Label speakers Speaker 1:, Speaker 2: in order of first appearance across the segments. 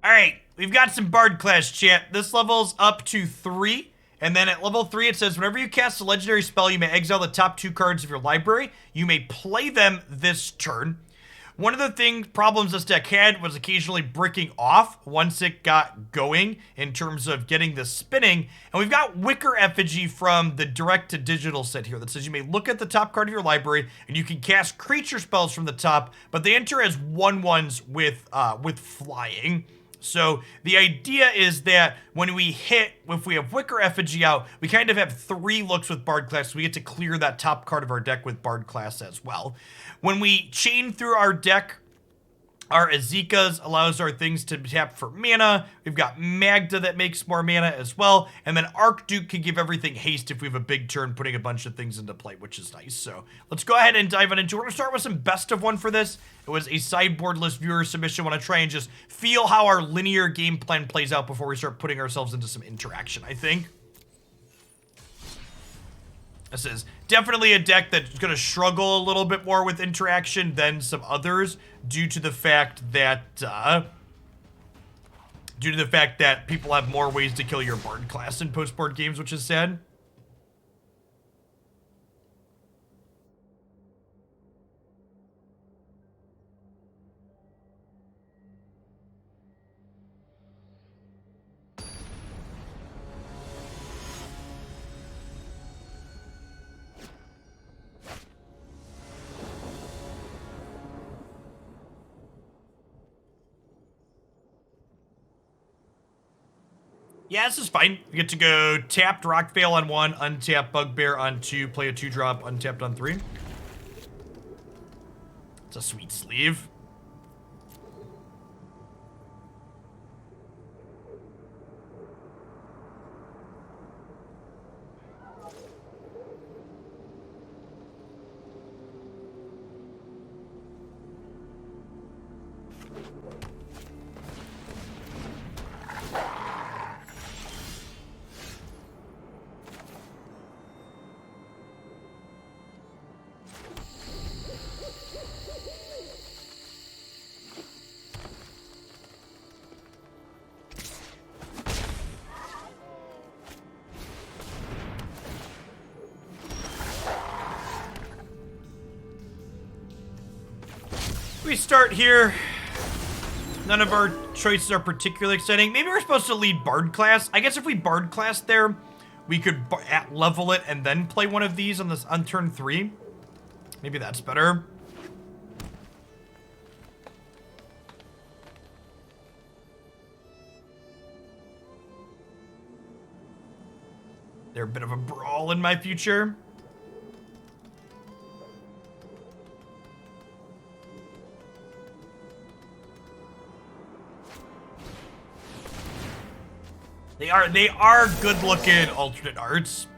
Speaker 1: Alright, we've got some Bard class, chat. This level's up to 3. And then at level 3, it says, whenever you cast a legendary spell, you may exile the top 2 cards of your library. You may play them this turn. One of the problems this deck had was occasionally breaking off once it got going in terms of getting the spinning. And we've got Wickerwing Effigy from the direct-to-digital set here that says you may look at the top card of your library and you can cast creature spells from the top, but they enter as 1/1s with flying. So the idea is that when we hit, if we have Wickerwing Effigy out, we kind of have 3 looks with Bard class, so we get to clear that top card of our deck with Bard class as well. When we chain through our deck, our Esikas allows our things to tap for mana. We've got Magda that makes more mana as well. And then Archduke can give everything haste if we have a big turn, putting a bunch of things into play, which is nice. So let's go ahead and dive on into it. We're going to start with some best of 1 for this. It was a sideboard list viewer submission. I want to try and just feel how our linear game plan plays out before we start putting ourselves into some interaction, I think. This is definitely a deck that's going to struggle a little bit more with interaction than some others due to the fact that people have more ways to kill your Bard class in post-board games, which is sad. Yeah, this is fine. We get to go tapped Rockfall Vale on 1, untap Bugbear on 2, play a 2-drop, untapped on 3. It's a sweet sleeve. We start here. None of our choices are particularly exciting. Maybe we're supposed to lead Bard class. I guess if we Bard class there, we could level it and then play one of these on turn 3. Maybe that's better. They're a bit of a brawl in my future. They are good-looking alternate arts.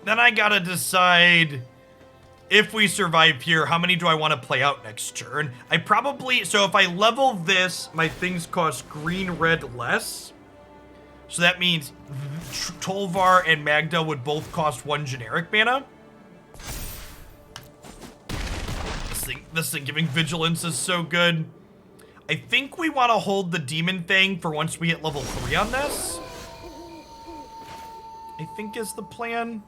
Speaker 1: Then I gotta decide if we survive here, how many do I want to play out next turn? So if I level this, my things cost green, red less. So that means Tovolar and Magda would both cost 1 generic mana. This thing giving vigilance is so good. I think we want to hold the Demon-Fang for once we hit level 3 on this. I think is the plan.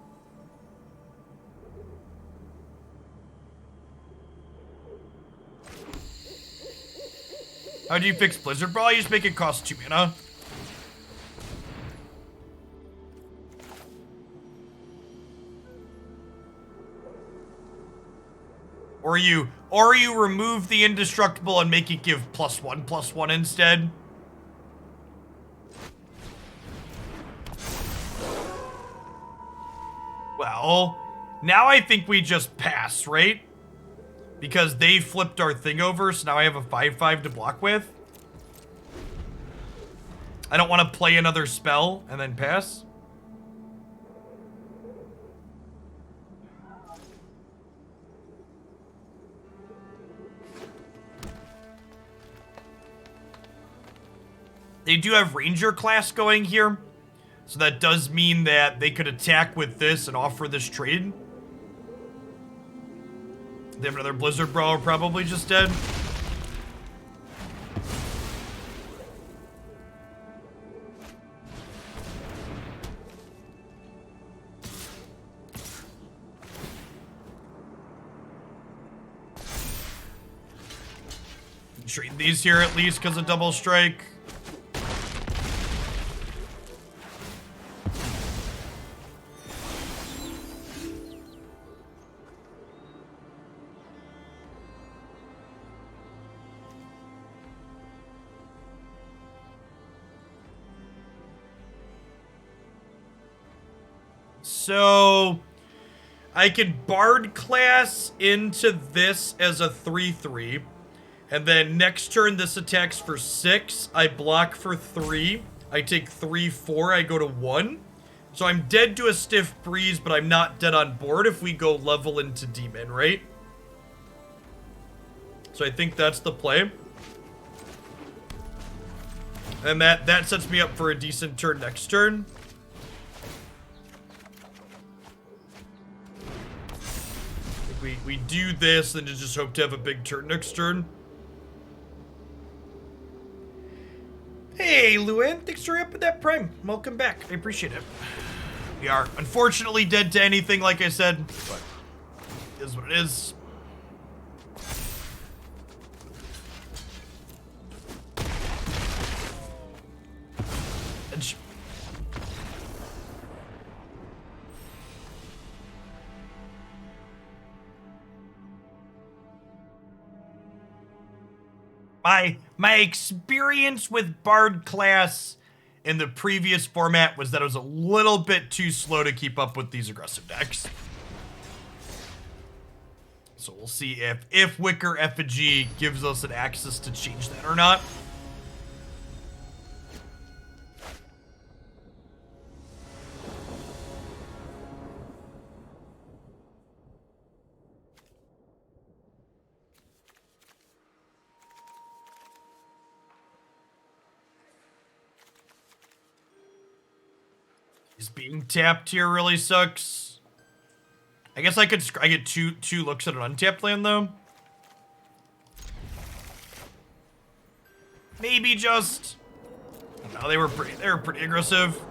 Speaker 1: How do you fix Blizzard Brawl? You just make it cost 2 mana. Or you remove the indestructible and make it give +1/+1 instead. Well, now I think we just pass, right? Because they flipped our thing over, so now I have a 5/5 to block with. I don't want to play another spell and then pass. They do have Ranger class going here. So that does mean that they could attack with this and offer this trade. They have another Blizzard Brawler probably just dead. Trade these here at least because of double strike. So I could Bard class into this as a 3/3. And then next turn, this attacks for 6. I block for 3. I take 3, 4. I go to 1. So I'm dead to a Stiff Breeze, but I'm not dead on board if we go level into Demon, right? So I think that's the play. And that sets me up for a decent turn next turn. We do this and just hope to have a big turn next turn. Hey, Luan, thanks for up with that Prime. Welcome back. I appreciate it. We are unfortunately dead to anything, like I said, but it is what it is. My experience with Bard class in the previous format was that it was a little bit too slow to keep up with these aggressive decks. So we'll see if Wickerwing Effigy gives us an access to change that or not. Is being tapped here really sucks. I guess I get two looks at an untapped land though. Maybe just. No, they were pretty aggressive.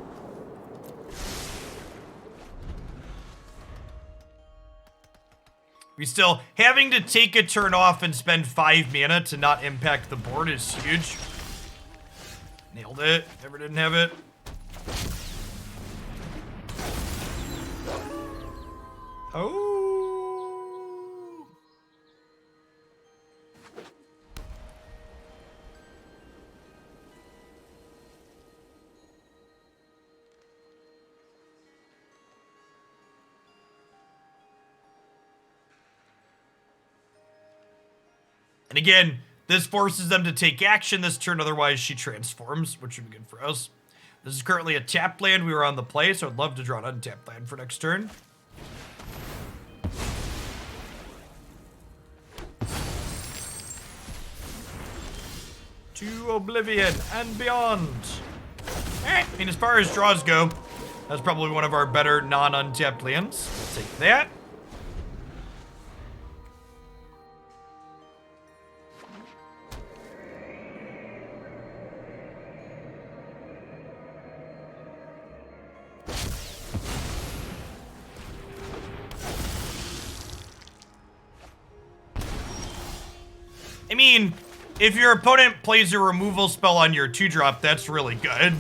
Speaker 1: We still having to take a turn off and spend 5 mana to not impact the board is huge. Nailed it. Never didn't have it. Oh. And again, this forces them to take action this turn, otherwise she transforms, which would be good for us. This is currently a tapped land. We were on the play, so I'd love to draw an untapped land for next turn. To oblivion and beyond. I mean, as far as draws go, that's probably one of our better non-untapped lands. We'll take that. I mean, if your opponent plays a removal spell on your 2-drop, that's really good.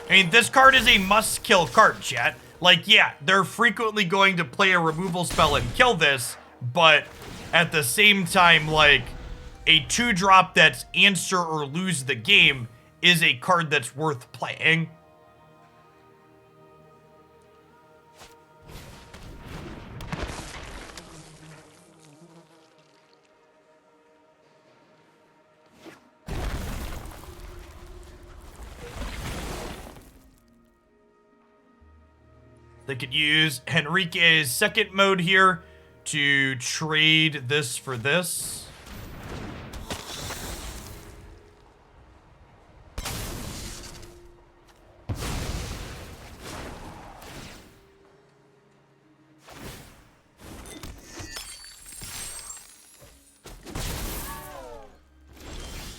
Speaker 1: I mean, this card is a must-kill card, chat. Like, yeah, they're frequently going to play a removal spell and kill this, but at the same time, like, a 2-drop that's answer or lose the game is a card that's worth playing. They could use Henrique's second mode here to trade this for this.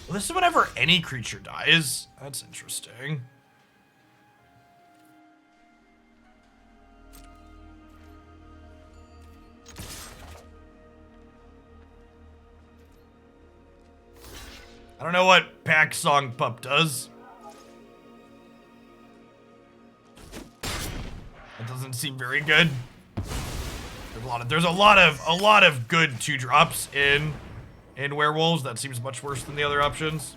Speaker 1: Well, this is whenever any creature dies. That's interesting. I don't know what Pack Song Pup does. That doesn't seem very good. There's a lot of good 2-drops in werewolves. That seems much worse than the other options.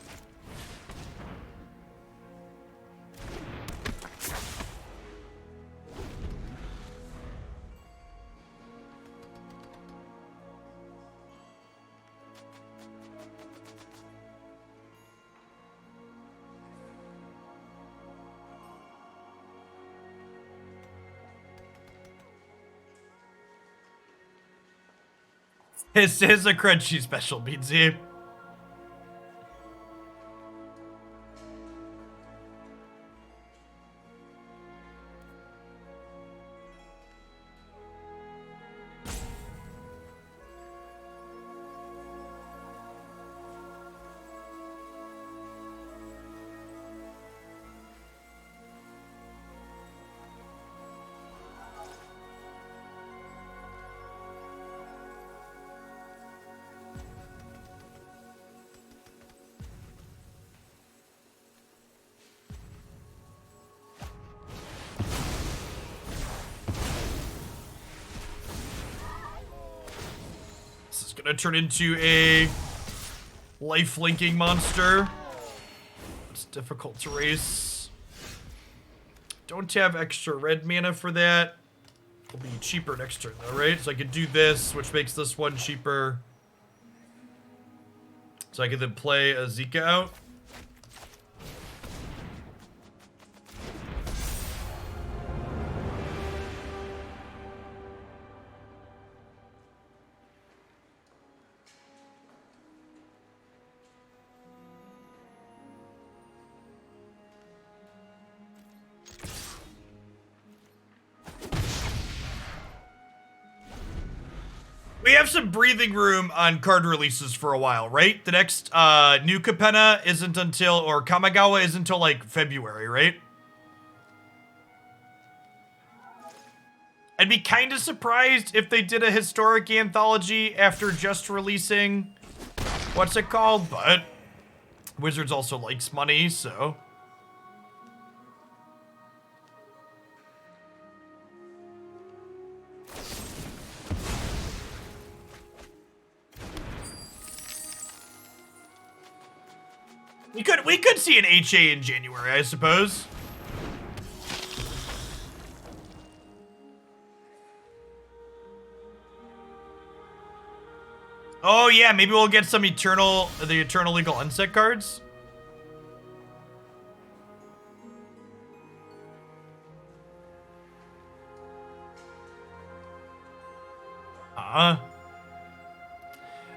Speaker 1: His is a crunchy special, Beansy. Gonna turn into a life-linking monster. It's difficult to race. Don't have extra red mana for that. It'll be cheaper next turn though, right? So I could do this, which makes this one cheaper. So I could then play Esika out. We have some breathing room on card releases for a while, right? The next new Capenna isn't until, or Kamigawa isn't until like February, right? I'd be kind of surprised if they did a historic anthology after just releasing, what's it called? But Wizards also likes money, so. We could see an HA in January, I suppose. Oh yeah, maybe we'll get some the Eternal Legal Unset cards.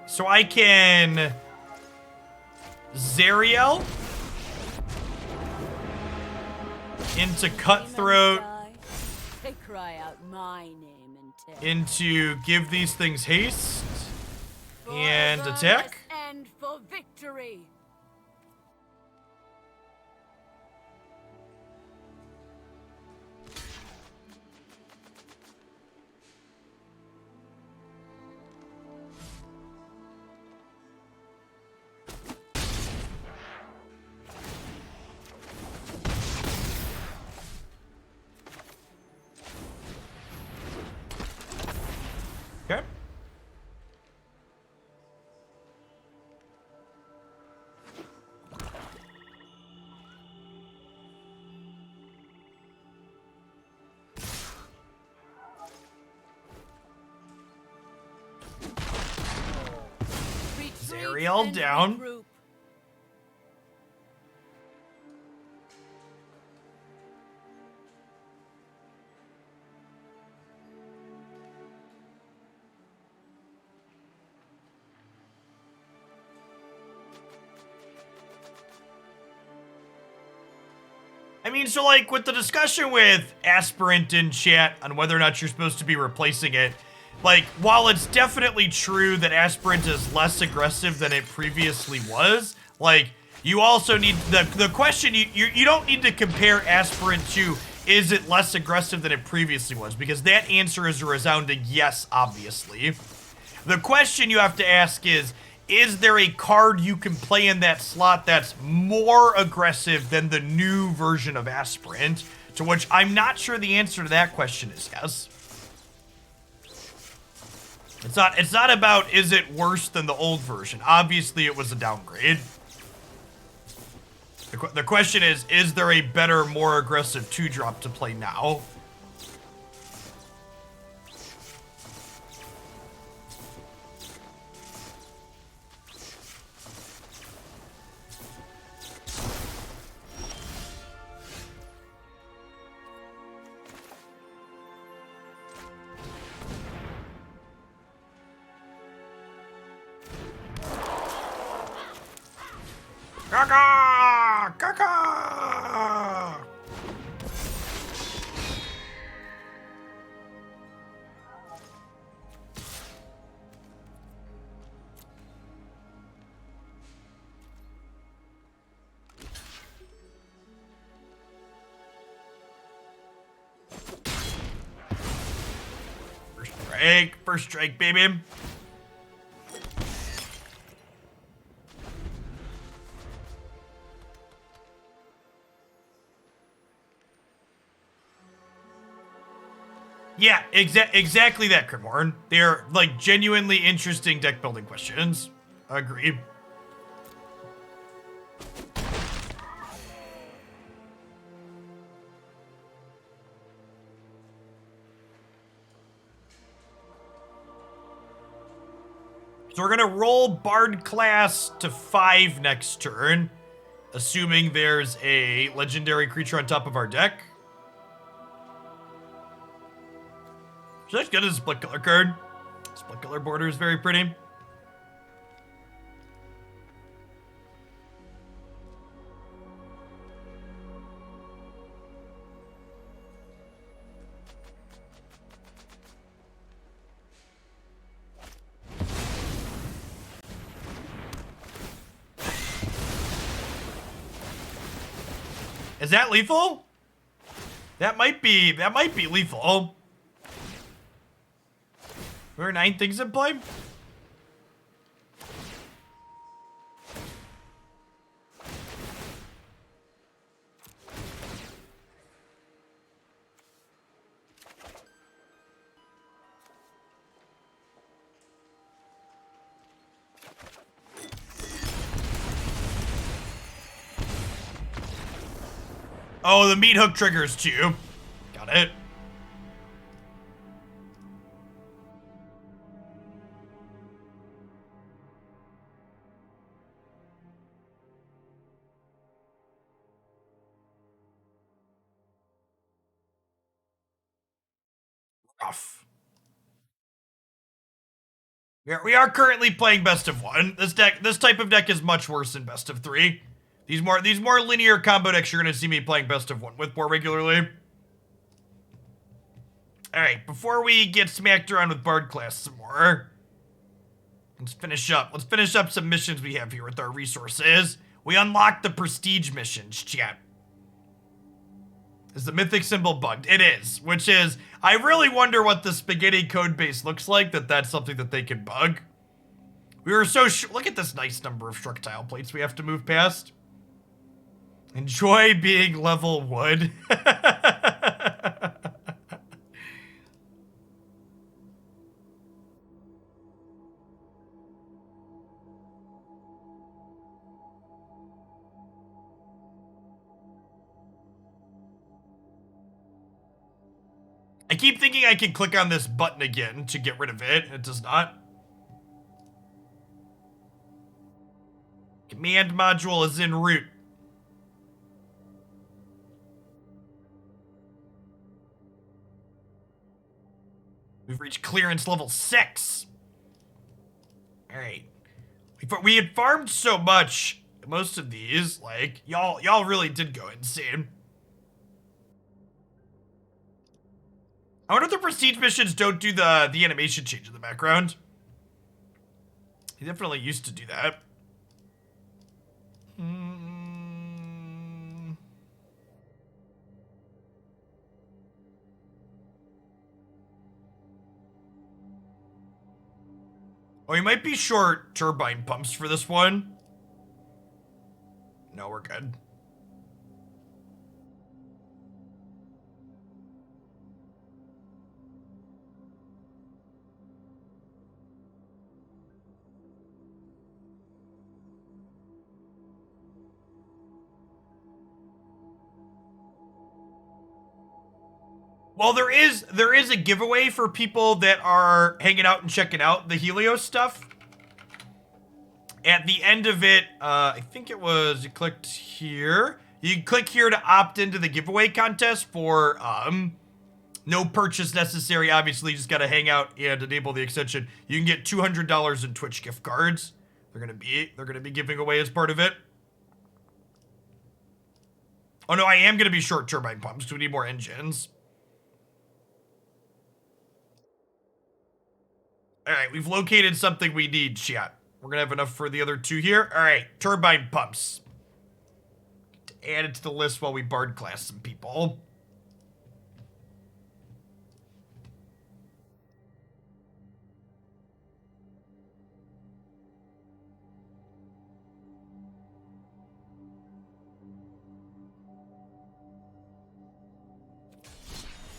Speaker 1: So I can Zariel into Cutthroat into give these things haste and attack.
Speaker 2: And for victory.
Speaker 1: Okay. Zariel down.
Speaker 2: Regroup.
Speaker 1: I mean, so like with the discussion with Aspirant in chat on whether or not you're supposed to be replacing it, like while it's definitely true that Aspirant is less aggressive than it previously was, Like, you also need, the question, you don't need to compare Aspirant to, is it less aggressive than it previously was? Because that answer is a resounding yes, obviously. The question you have to ask is there a card you can play in that slot that's more aggressive than the new version of Aspirant? To which I'm not sure the answer to that question is yes. It's not about, is it worse than the old version? Obviously, it was a downgrade. The question is there a better, more aggressive 2-drop to play now? Caca! Caca! First strike, baby. Yeah, exactly that, Crimhorn. They're, like, genuinely interesting deck building questions. Agreed. So we're gonna roll Bard class to 5 next turn, assuming there's a legendary creature on top of our deck. So that's good as a split color card. Split color border is very pretty. Is that lethal? That might be lethal. There are 9 things in play? Oh, the meat hook triggers too. Got it. Rough. We are currently playing best of 1. This type of deck is much worse than best of 3. These more linear combo decks you're gonna see me playing best of 1 with more regularly. Alright, before we get smacked around with Bard class some more, let's finish up some missions we have here with our resources. We unlocked the prestige missions, chat. Is the mythic symbol bugged? It is, which is, I really wonder what the spaghetti code base looks like, that's something that they can bug. We were so look at this nice number of structile plates we have to move past. Enjoy being level wood. I keep thinking I can click on this button again to get rid of it. It does not. Command module is en route. We've reached clearance level 6. All right. We had farmed so much. Most of these, like, y'all really did go insane. I wonder if the prestige missions don't do the animation change in the background. He definitely used to do that. Oh, you might be short turbine pumps for this one. No, we're good. Well, there is a giveaway for people that are hanging out and checking out the Helios stuff. At the end of it, I think it was, you clicked here. You can click here to opt into the giveaway contest for no purchase necessary. Obviously, you just gotta hang out and enable the extension. You can get $200 in Twitch gift cards. They're gonna be giving away as part of it. Oh no, I am gonna be short turbine pumps because we need more engines. All right, we've located something we need, chat. We're gonna have enough for the other two here. All right, turbine pumps. Add it to the list while we bard class some people.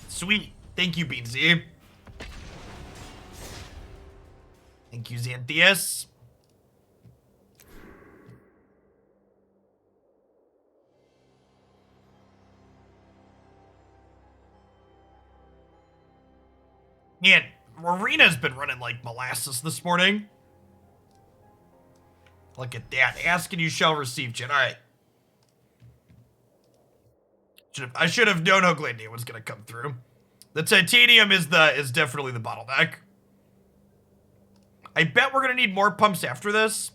Speaker 1: Sweet. Thank you, Beansy. Thank you, Xanthias. Man, Marina's been running like molasses this morning. Look at that. Ask and you shall receive, Jen. All right. I should have known Hoaglandia was going to come through. The titanium is definitely the bottleneck. I bet we're going to need more pumps after this.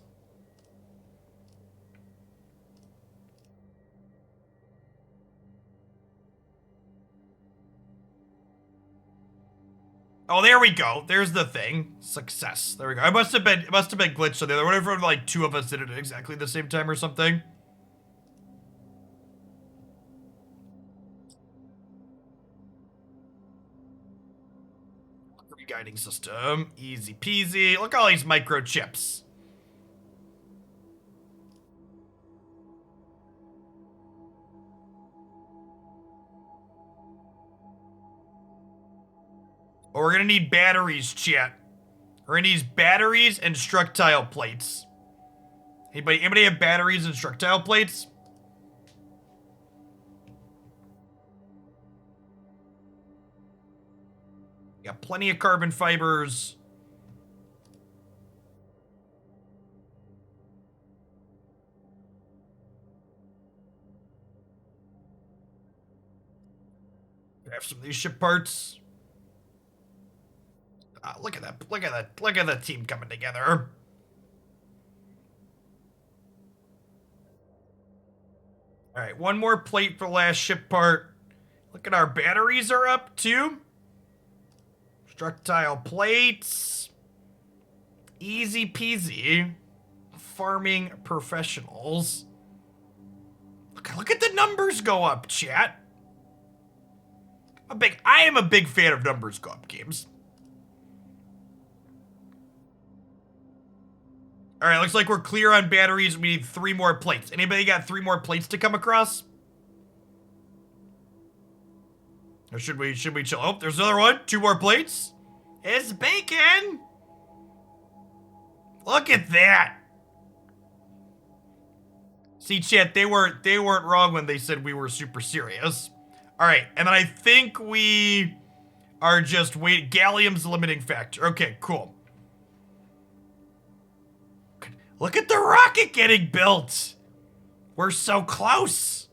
Speaker 1: Oh, there we go. There's the thing. Success. There we go. It must have been glitched on the other. What if like two of us did it at exactly the same time or something? Guiding system. Easy peasy. Look at all these microchips. Oh, we're gonna need batteries, chat. We're gonna need batteries and structile plates. Anybody have batteries and structile plates? Got plenty of carbon fibers. Grab some of these ship parts. Look at that. Look at that team coming together. All right, one more plate for the last ship part. Look at our batteries are up too. Structile plates. Easy peasy. Farming professionals. Look at the numbers go up, chat. I am a big fan of numbers go up games. All right, looks like we're clear on batteries. We need 3 more plates. Anybody got 3 more plates to come across? Or should we chill? Oh, there's another one. 2 more plates. It's bacon. Look at that. See, chat, they weren't wrong when they said we were super serious. All right, and then I think we are just waiting. Gallium's the limiting factor. Okay, cool. Look at the rocket getting built. We're so close.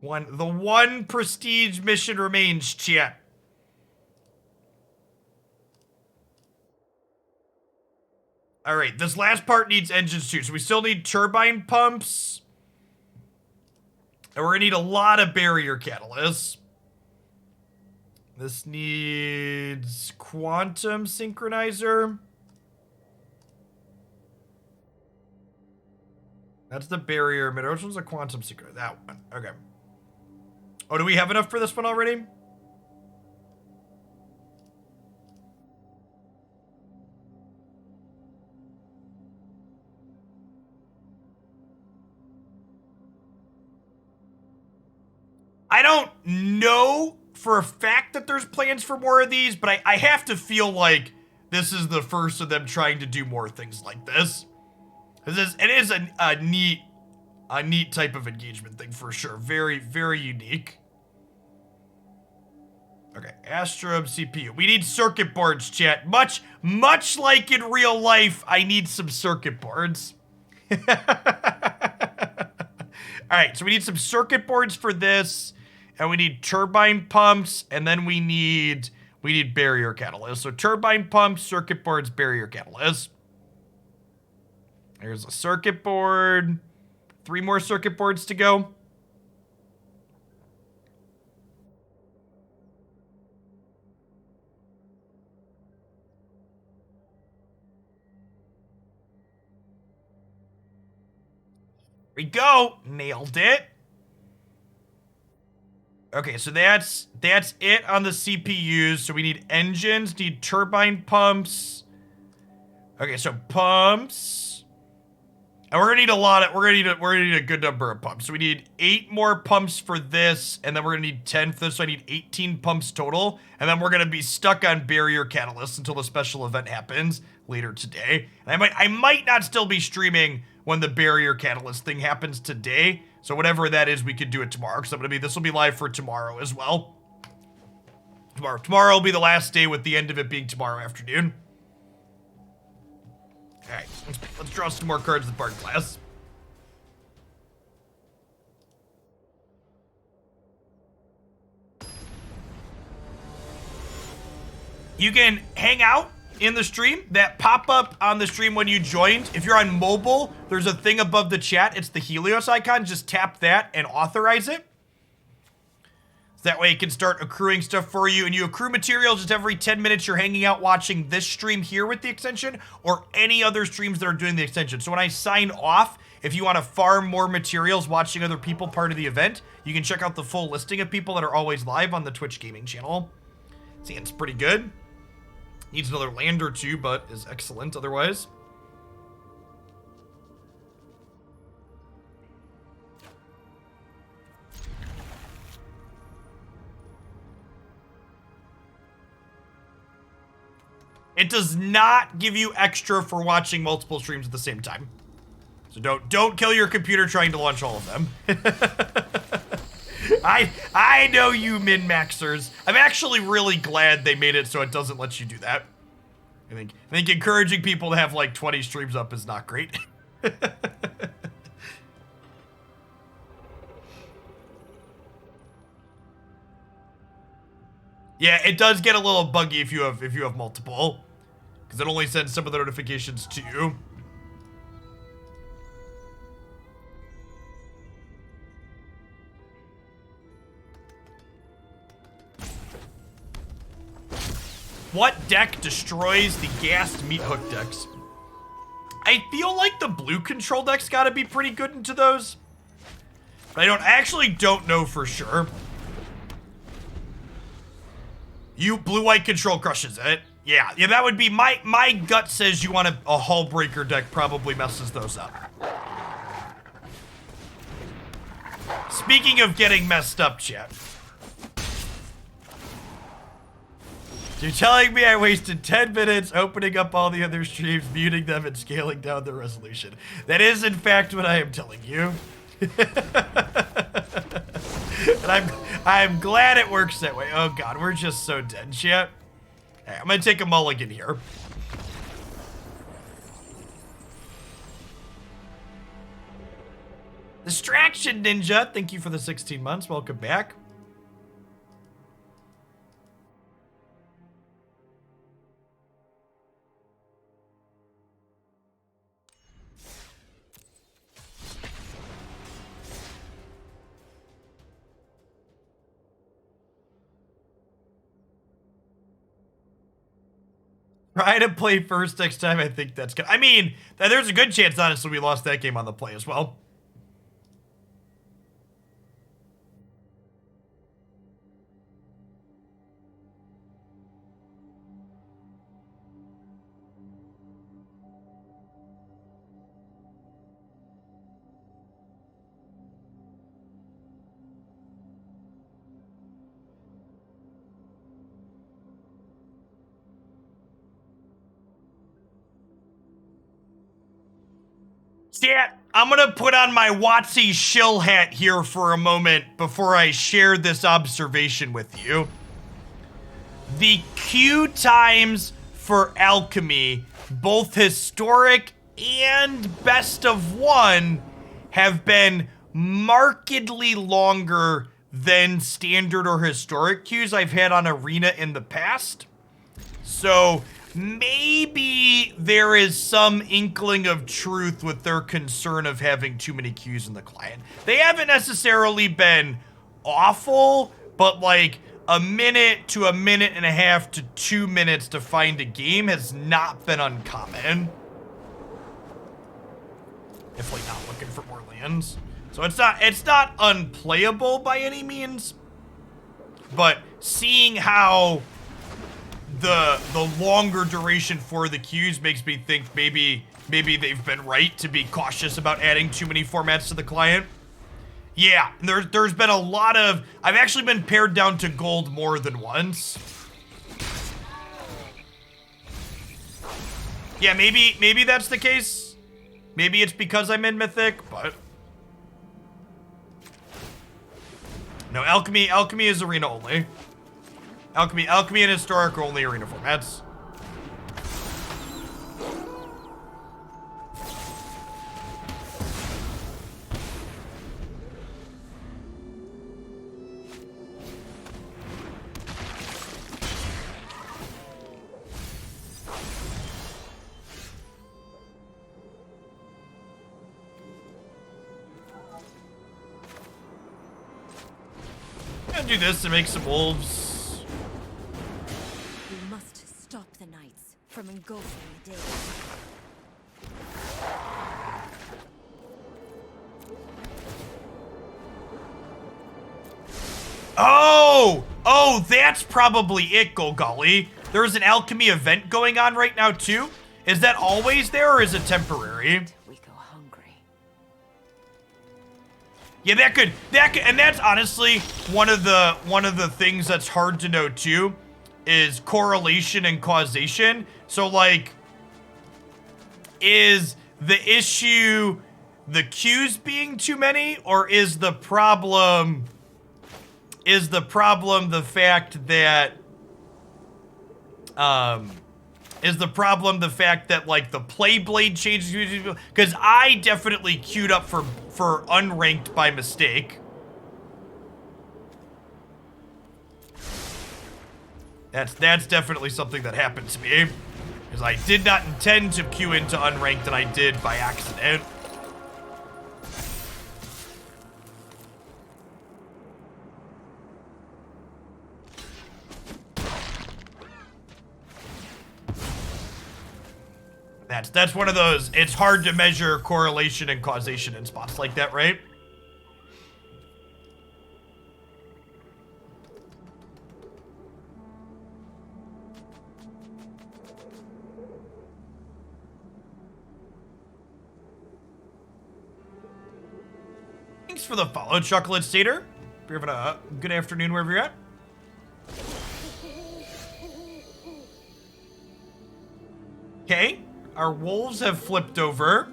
Speaker 1: The one prestige mission remains, chat. All right, this last part needs engines too, so we still need turbine pumps. And we're gonna need a lot of barrier catalysts. This needs quantum synchronizer. That's the barrier emitter. Which one's a quantum synchronizer? That one. Okay. Oh, do we have enough for this one already? don't know for a fact that there's plans for more of these, but I have to feel like this is the first of them trying to do more things like this. It is a neat type of engagement thing for sure. Very, very unique. Okay, Astrum CPU. We need circuit boards, chat. Much like in real life, I need some circuit boards. All right, so we need some circuit boards for this, and we need turbine pumps, and then we need barrier catalysts. So turbine pumps, circuit boards, barrier catalysts. There's a circuit board. 3 more circuit boards to go. There we go. Nailed it. Okay, so that's it on the CPUs. So we need engines, need turbine pumps. Okay, so pumps. And we're gonna need we're gonna need a good number of pumps. So we need 8 more pumps for this, and then we're gonna need 10 for this, so I need 18 pumps total. And then we're gonna be stuck on barrier catalysts until the special event happens later today. And I might not still be streaming when the barrier catalyst thing happens today. So whatever that is, we could do it tomorrow. Because this will be live for tomorrow as well. Tomorrow will be the last day, with the end of it being tomorrow afternoon. All right, let's draw some more cards with Bard class. You can hang out in the stream. That pop-up on the stream when you joined. If you're on mobile, there's a thing above the chat. It's the Helios icon. Just tap that and authorize it. That way it can start accruing stuff for you, and you accrue material just every 10 minutes you're hanging out watching this stream here with the extension, or any other streams that are doing the extension. So when I sign off, if you want to farm more materials watching other people part of the event, you can check out the full listing of people that are always live on the Twitch gaming channel. See, it's pretty good. Needs another land or two, but is excellent otherwise. It does not give you extra for watching multiple streams at the same time. So don't kill your computer trying to launch all of them. I know you min-maxers. I'm actually really glad they made it so it doesn't let you do that. I think encouraging people to have like 20 streams up is not great. Yeah, it does get a little buggy if you have multiple, because it only sends some of the notifications to you. What deck destroys the gassed meat hook decks? I feel like the blue control deck's got to be pretty good into those, but I actually don't know for sure. You blue-white control crushes it. Yeah, that would be my gut says you want a hull breaker deck probably messes those up. Speaking of getting messed up, chat. You're telling me I wasted 10 minutes opening up all the other streams, muting them, and scaling down the resolution. That is, in fact, what I am telling you. And I'm glad it works that way. Oh god, we're just so dead, chat. Right, I'm gonna take a mulligan here. Distraction Ninja, thank you for the 16 months. Welcome back. Try to play first next time. I think that's good. I mean, there's a good chance, honestly, we lost that game on the play as well. Chat, I'm gonna put on my Watsy shill hat here for a moment before I share this observation with you. The queue times for Alchemy, both historic and best of one, have been markedly longer than standard or historic queues I've had on Arena in the past. So maybe there is some inkling of truth with their concern of having too many queues in the client. They haven't necessarily been awful, but like a minute to a minute and a half to 2 minutes to find a game has not been uncommon. Definitely not looking for more lands. So it's not unplayable by any means, but seeing how the longer duration for the queues makes me think maybe they've been right to be cautious about adding too many formats to the client. Yeah, there's been a lot of, I've actually been pared down to gold more than once. Yeah, maybe that's the case. Maybe it's because I'm in Mythic, but no, Alchemy is arena only. Alchemy and Historic are only arena formats. I'm gonna do this to make some wolves.
Speaker 2: We must stop the knights from engulfing the day.
Speaker 1: Oh, that's probably it, Golgully. There's an Alchemy event going on right now too. Is that always there or is it temporary?
Speaker 2: We go hungry.
Speaker 1: Yeah, that could, and that's honestly one of the things that's hard to know too, is correlation and causation. So like, is the issue the queues being too many, or is the problem the fact that like the play blade changes? Because I definitely queued up for unranked by mistake. That's definitely something that happened to me, because I did not intend to queue into unranked and I did by accident. That's one of those, it's hard to measure correlation and causation in spots like that, right? Thanks for the follow, Chocolate Satyr. Hope you're having a good afternoon wherever you're at. Okay. Our wolves have flipped over.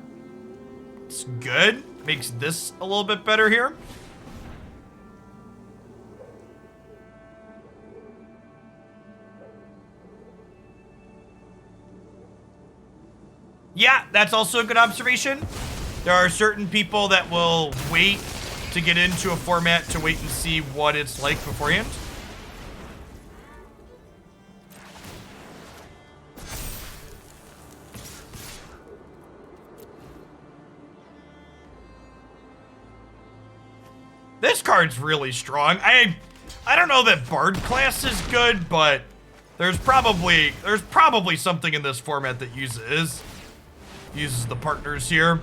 Speaker 1: It's good. Makes this a little bit better here. Yeah, that's also a good observation. There are certain people that will wait to get into a format to wait and see what it's like beforehand. This card's really strong. I don't know that Bard class is good, but there's probably something in this format that uses the partners here.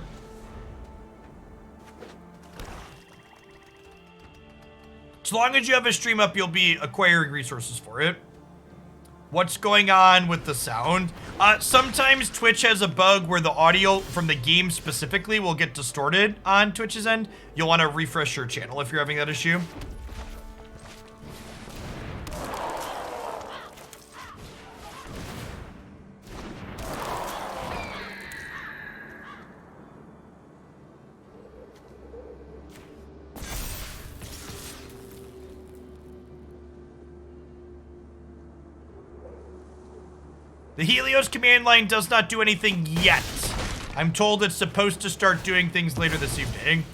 Speaker 1: As long as you have a stream up, you'll be acquiring resources for it. What's going on with the sound? Sometimes Twitch has a bug where the audio from the game specifically will get distorted on Twitch's end. You'll want to refresh your channel if you're having that issue. The Helios command line does not do anything yet. I'm told it's supposed to start doing things later this evening.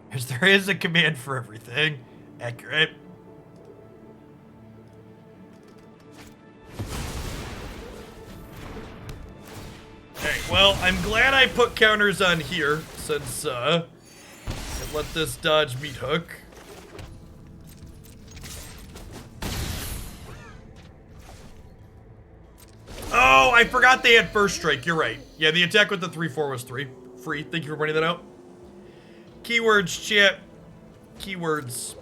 Speaker 1: Because there is a command for everything. Accurate. Alright, well, I'm glad I put counters on here, since, I let this dodge meat hook. Oh, I forgot they had first strike, you're right. Yeah, the attack with the 3/4 was free. Thank you for pointing that out. Keywords, chat. Keywords.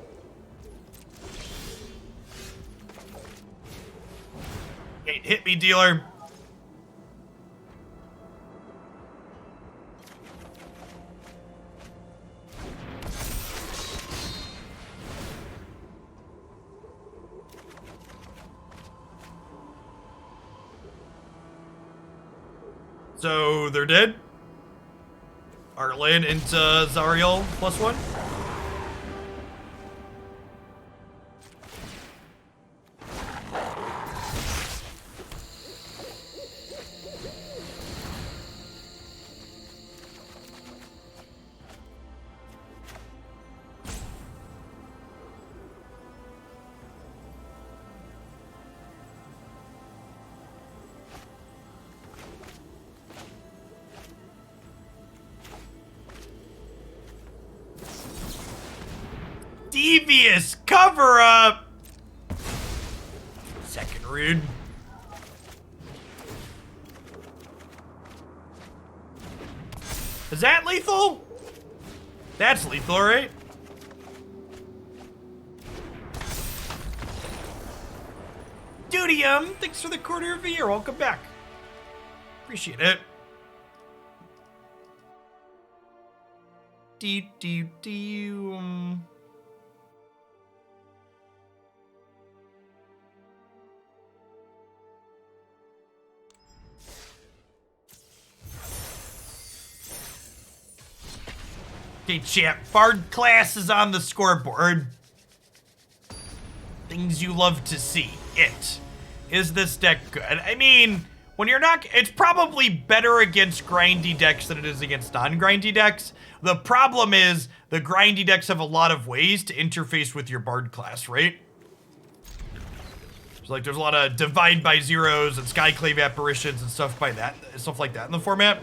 Speaker 1: Hey, hit me, dealer. So they're dead. Arlinn into Zariel +1. Devious cover-up! Second rude. Is that lethal? That's lethal, right? Dudium, thanks for the quarter of a year. Welcome back. Appreciate it. Okay, champ. Bard class is on the scoreboard. Things you love to see. Is this deck good? I mean, when you're not... It's probably better against grindy decks than it is against non-grindy decks. The problem is, the grindy decks have a lot of ways to interface with your Bard class, right? So, like, there's a lot of Divide by Zeros and Skyclave Apparitions and stuff like that in the format.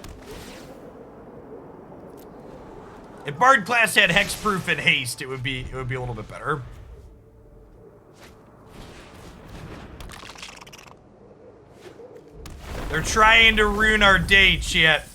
Speaker 1: If Bard class had Hexproof and Haste, it would be a little bit better. They're trying to ruin our day, chat.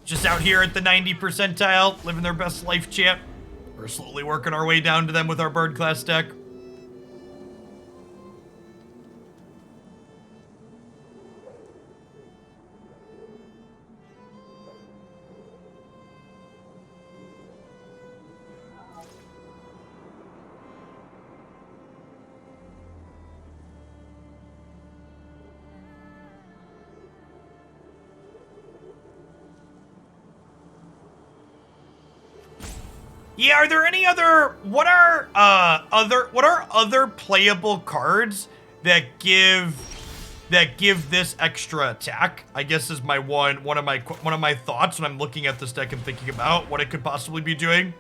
Speaker 1: Just out here at the 90 percentile, living their best life, champ. We're slowly working our way down to them with our Bird class deck. Yeah, are there any other... What are other playable cards that give this extra attack? I guess is my one of my thoughts when I'm looking at this deck and thinking about what it could possibly be doing.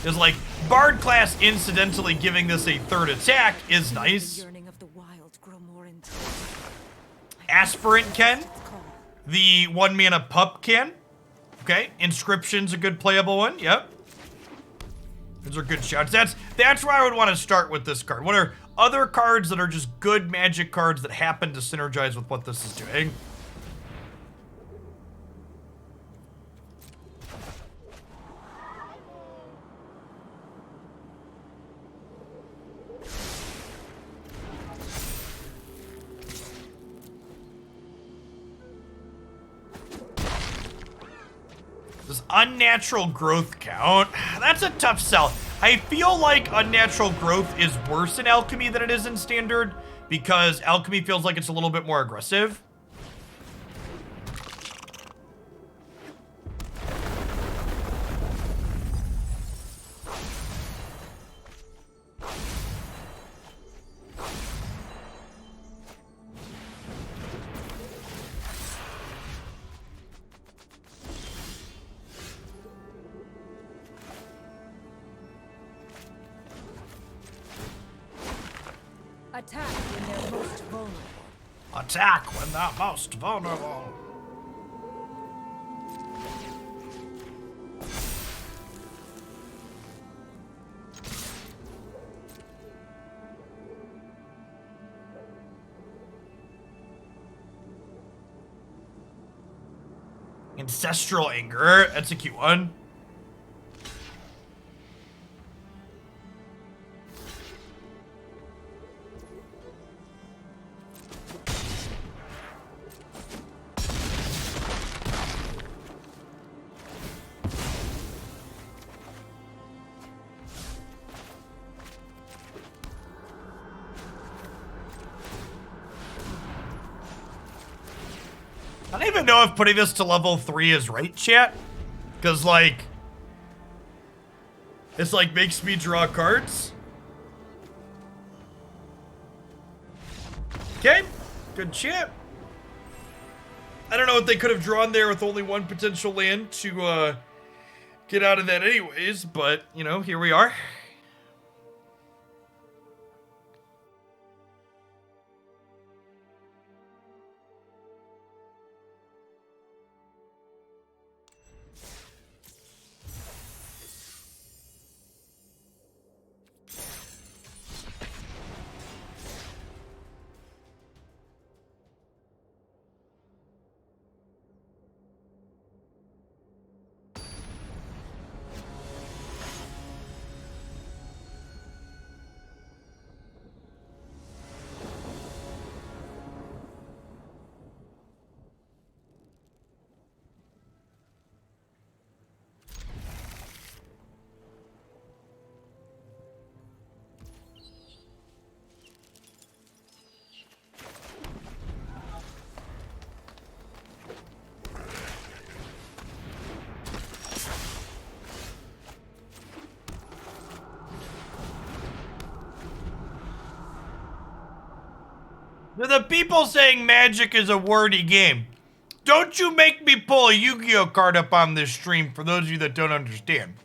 Speaker 1: Is like Bard class incidentally giving this a third attack is nice. Aspirant can. The 1-mana pup can. Okay, Inscription's a good playable one. Yep. Those are good shouts. That's where I would want to start with this card. What are other cards that are just good Magic cards that happen to synergize with what this is doing? This unnatural growth count, that's a tough sell. I feel like unnatural growth is worse in Alchemy than it is in Standard because Alchemy feels like it's a little bit more aggressive.
Speaker 2: Attack when they're most vulnerable.
Speaker 1: Attack when they're most vulnerable. Ancestral Anger, that's a cute one. I don't even know if putting this to level 3 is right, chat. Because, like, it's like makes me draw cards. Okay, good chat. I don't know what they could have drawn there with only one potential land to get out of that anyways, but, you know, here we are. To the people saying Magic is a wordy game, don't you make me pull a Yu-Gi-Oh card up on this stream for those of you that don't understand.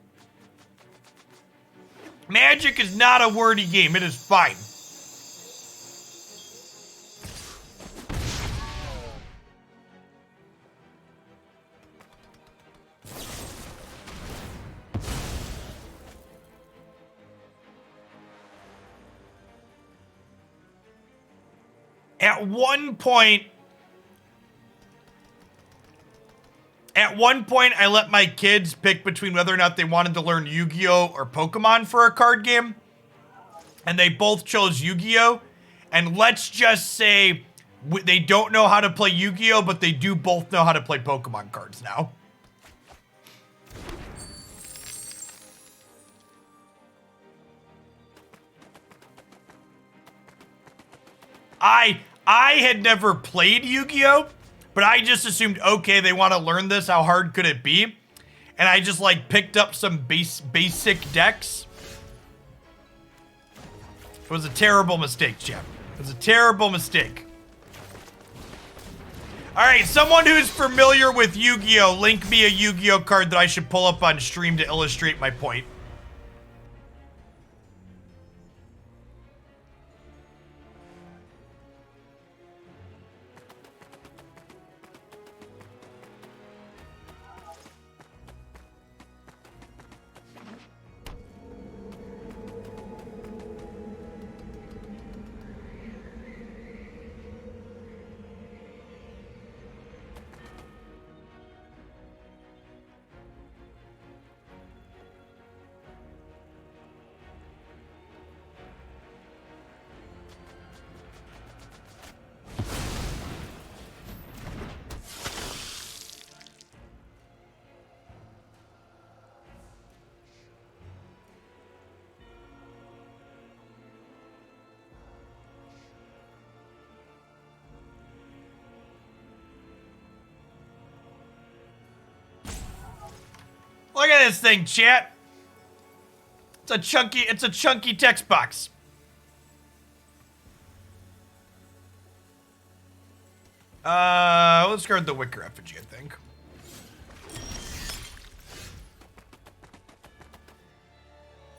Speaker 1: Magic is not a wordy game, it is fine. At one point, I let my kids pick between whether or not they wanted to learn Yu-Gi-Oh or Pokemon for a card game. And they both chose Yu-Gi-Oh. And let's just say they don't know how to play Yu-Gi-Oh, but they do both know how to play Pokemon cards now. I had never played Yu-Gi-Oh, but I just assumed, okay, they want to learn this, how hard could it be? And I just, like, picked up some basic decks. It was a terrible mistake, Jeff. It was a terrible mistake. Alright, someone who's familiar with Yu-Gi-Oh, link me a Yu-Gi-Oh card that I should pull up on stream to illustrate my point. Look at this thing, chat. It's a chunky text box. Let's guard the Wicker Effigy, I think.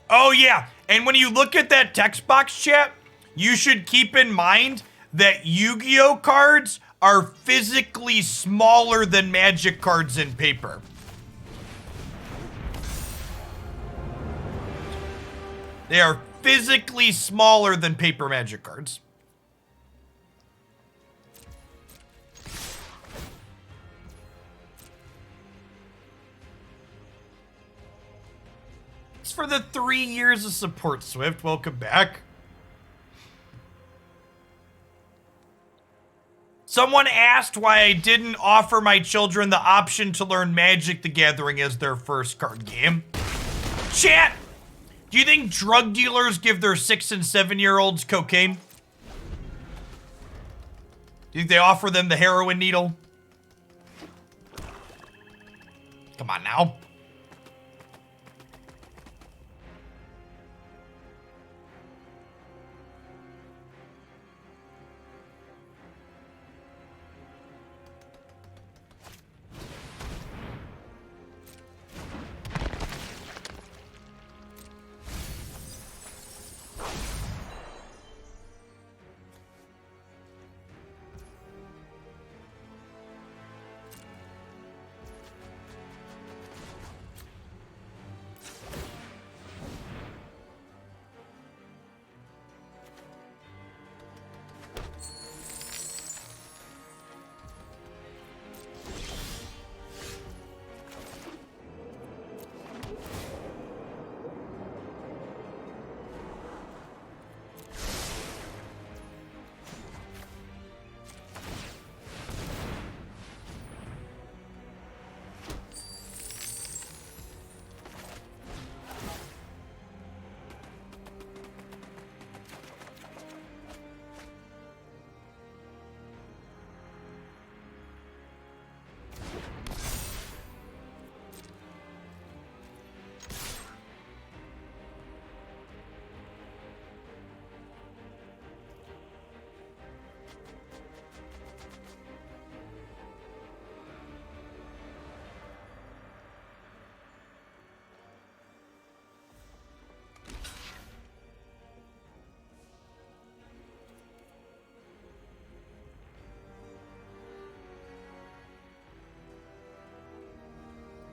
Speaker 1: Oh yeah, and when you look at that text box, chat, you should keep in mind that Yu-Gi-Oh cards are physically smaller than Magic cards in paper. They are physically smaller than paper Magic cards. It's for the 3 years of support, Swift. Welcome back. Someone asked why I didn't offer my children the option to learn Magic the Gathering as their first card game. Chat! Do you think drug dealers give their 6 and 7-year-olds cocaine? Do you think they offer them the heroin needle? Come on now.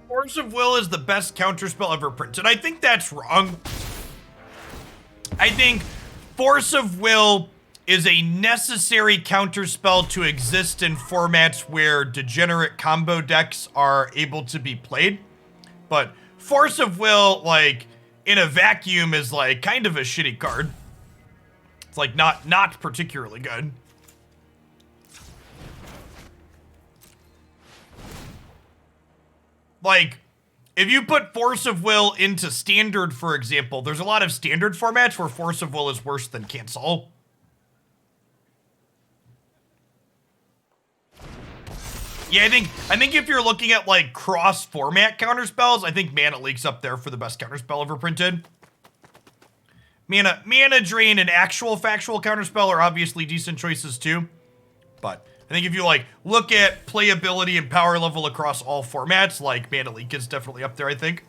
Speaker 1: Force of Will is the best counterspell ever printed. I think that's wrong. I think Force of Will is a necessary counterspell to exist in formats where degenerate combo decks are able to be played. But Force of Will, like, in a vacuum is like kind of a shitty card. It's like not particularly good. Like, if you put Force of Will into Standard, for example, there's a lot of Standard formats where Force of Will is worse than Cancel. Yeah, I think if you're looking at, like, cross-format counterspells, I think Mana Leak's up there for the best counterspell ever printed. Mana Drain and actual factual counterspell are obviously decent choices, too. But I think if you, like, look at playability and power level across all formats, like, Mana Leak is definitely up there, I think.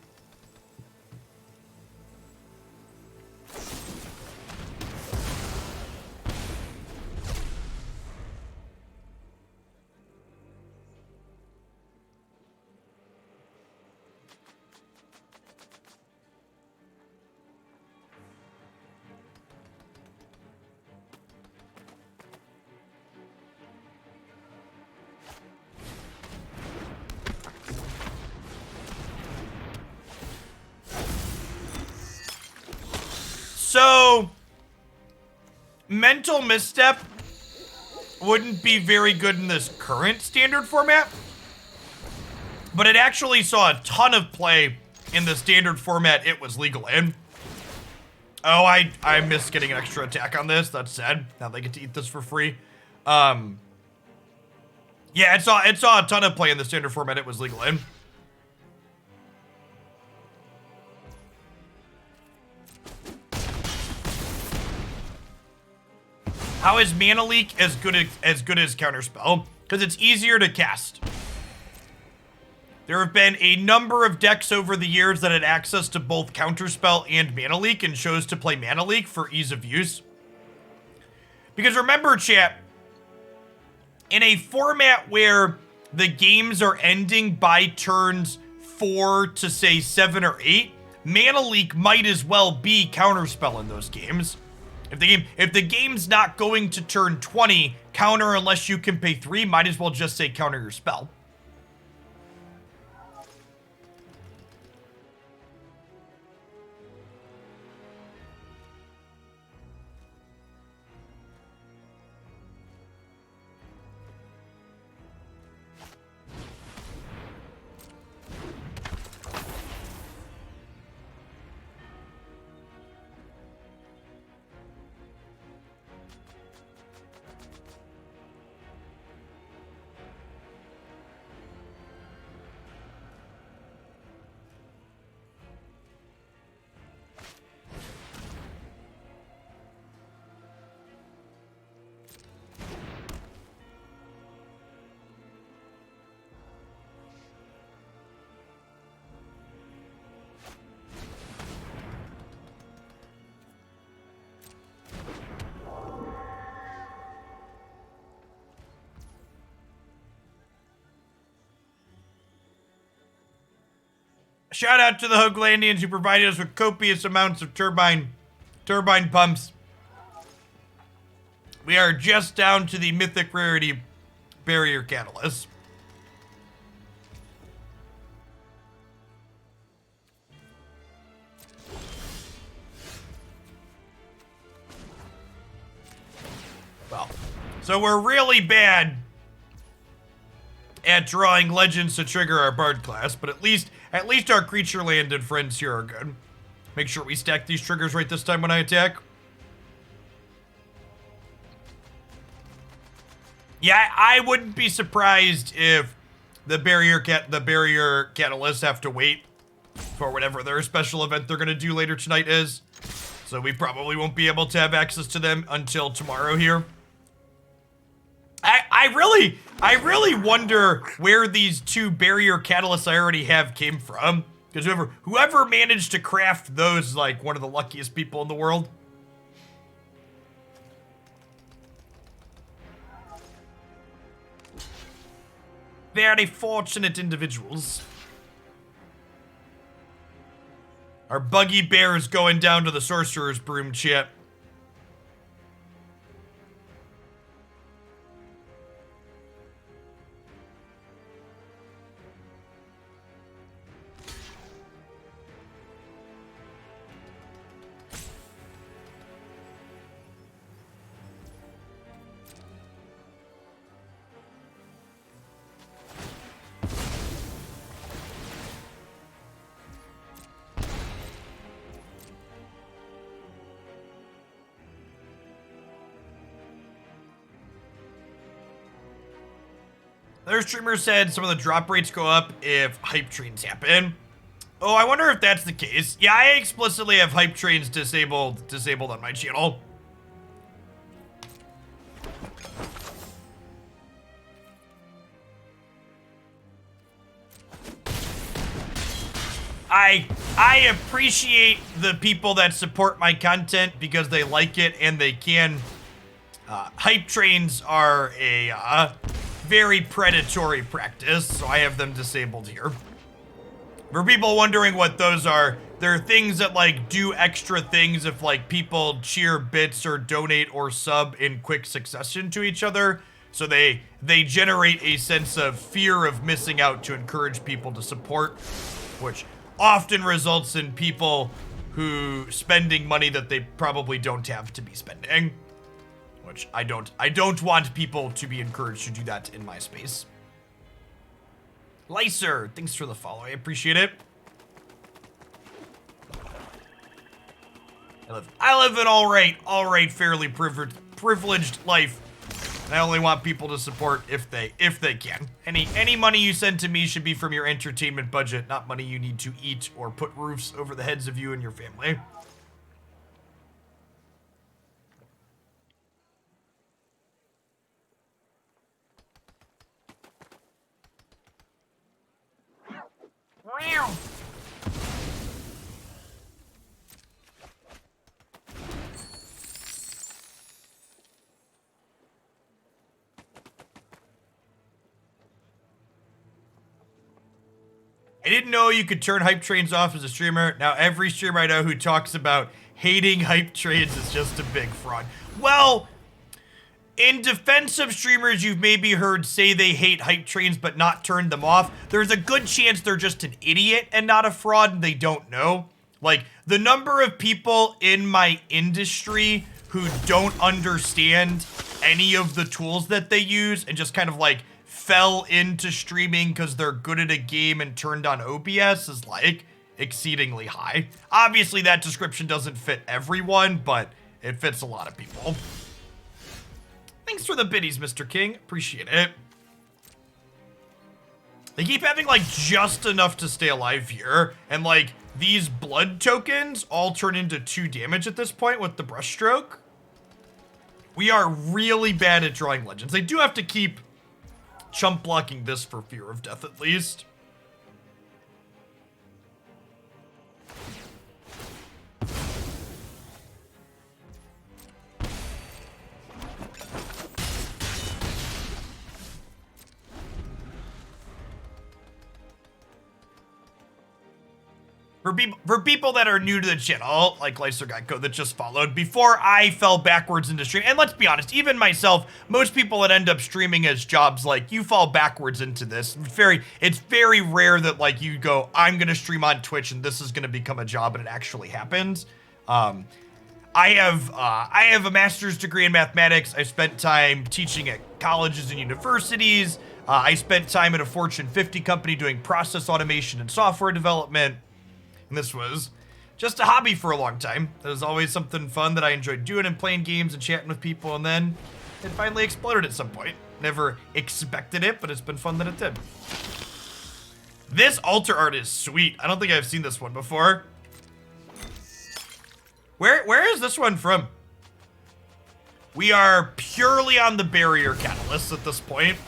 Speaker 1: So, Mental Misstep wouldn't be very good in this current Standard format, but it actually saw a ton of play in the Standard format it was legal in. Oh, I missed getting an extra attack on this. That's sad. Now they get to eat this for free. Yeah, it saw a ton of play in the Standard format it was legal in. How is Mana Leak as good as Counterspell? Because it's easier to cast. There have been a number of decks over the years that had access to both Counterspell and Mana Leak and chose to play Mana Leak for ease of use. Because remember, chat, in a format where the games are ending by turns 4 to say 7 or 8, Mana Leak might as well be Counterspell in those games. If the game's not going to turn 20, counter unless you can pay 3, might as well just say counter your spell. Shout out to the Hoaglandians who provided us with copious amounts of turbine pumps. We are just down to the mythic rarity barrier catalyst. Well, so we're really bad at drawing legends to trigger our bard class, but at least our creature land and friends here are good. Make sure we stack these triggers right this time when I attack. Yeah, I wouldn't be surprised if the barrier catalysts have to wait for whatever their special event they're gonna do later tonight is. So we probably won't be able to have access to them until tomorrow here. I really wonder where these 2 barrier catalysts I already have came from. Because whoever managed to craft those is like one of the luckiest people in the world. Very fortunate individuals. Our buggy bear is going down to the sorcerer's broom, chat. Another streamer said some of the drop rates go up if hype trains happen. Oh, I wonder if that's the case. Yeah, I explicitly have hype trains disabled on my channel. I appreciate the people that support my content because they like it and they can. Hype trains are a very predatory practice, so I have them disabled here. For people wondering what those are, they're things that like do extra things if like people cheer bits or donate or sub in quick succession to each other. So they generate a sense of fear of missing out to encourage people to support, which often results in people who spending money that they probably don't have to be spending. Which I don't want people to be encouraged to do that in my space. Lyser, thanks for the follow. I appreciate it. I live an all right, fairly privileged life. And I only want people to support if they can. Any money you send to me should be from your entertainment budget, not money you need to eat or put roofs over the heads of you and your family. I didn't know you could turn hype trains off as a streamer. Now every streamer I know who talks about hating hype trains is just a big fraud. Well, in defense of streamers you've maybe heard say they hate hype trains but not turn them off, there's a good chance they're just an idiot and not a fraud and they don't know. Like, the number of people in my industry who don't understand any of the tools that they use and just kind of like fell into streaming because they're good at a game and turned on OBS is like exceedingly high. Obviously that description doesn't fit everyone, but it fits a lot of people. Thanks for the biddies, Mr. King. Appreciate it. They keep having like just enough to stay alive here, and like these blood tokens all turn into 2 damage at this point with the brushstroke. We are really bad at drawing legends. They do have to keep chump blocking this for fear of death at least. For people that are new to the channel, like Lyser Geico that just followed, before I fell backwards into stream, and let's be honest, even myself, most people that end up streaming as jobs, like, you fall backwards into this. It's very rare that, like, you go, I'm gonna stream on Twitch and this is gonna become a job and it actually happens. I have a master's degree in mathematics. I spent time teaching at colleges and universities. I spent time at a Fortune 50 company doing process automation and software development. And this was just a hobby for a long time. It was always something fun that I enjoyed doing and playing games and chatting with people, and then it finally exploded at some point. Never expected it, but it's been fun that it did. This altar art is sweet. I don't think I've seen this one before. Where is this one from? We are purely on the barrier catalysts at this point.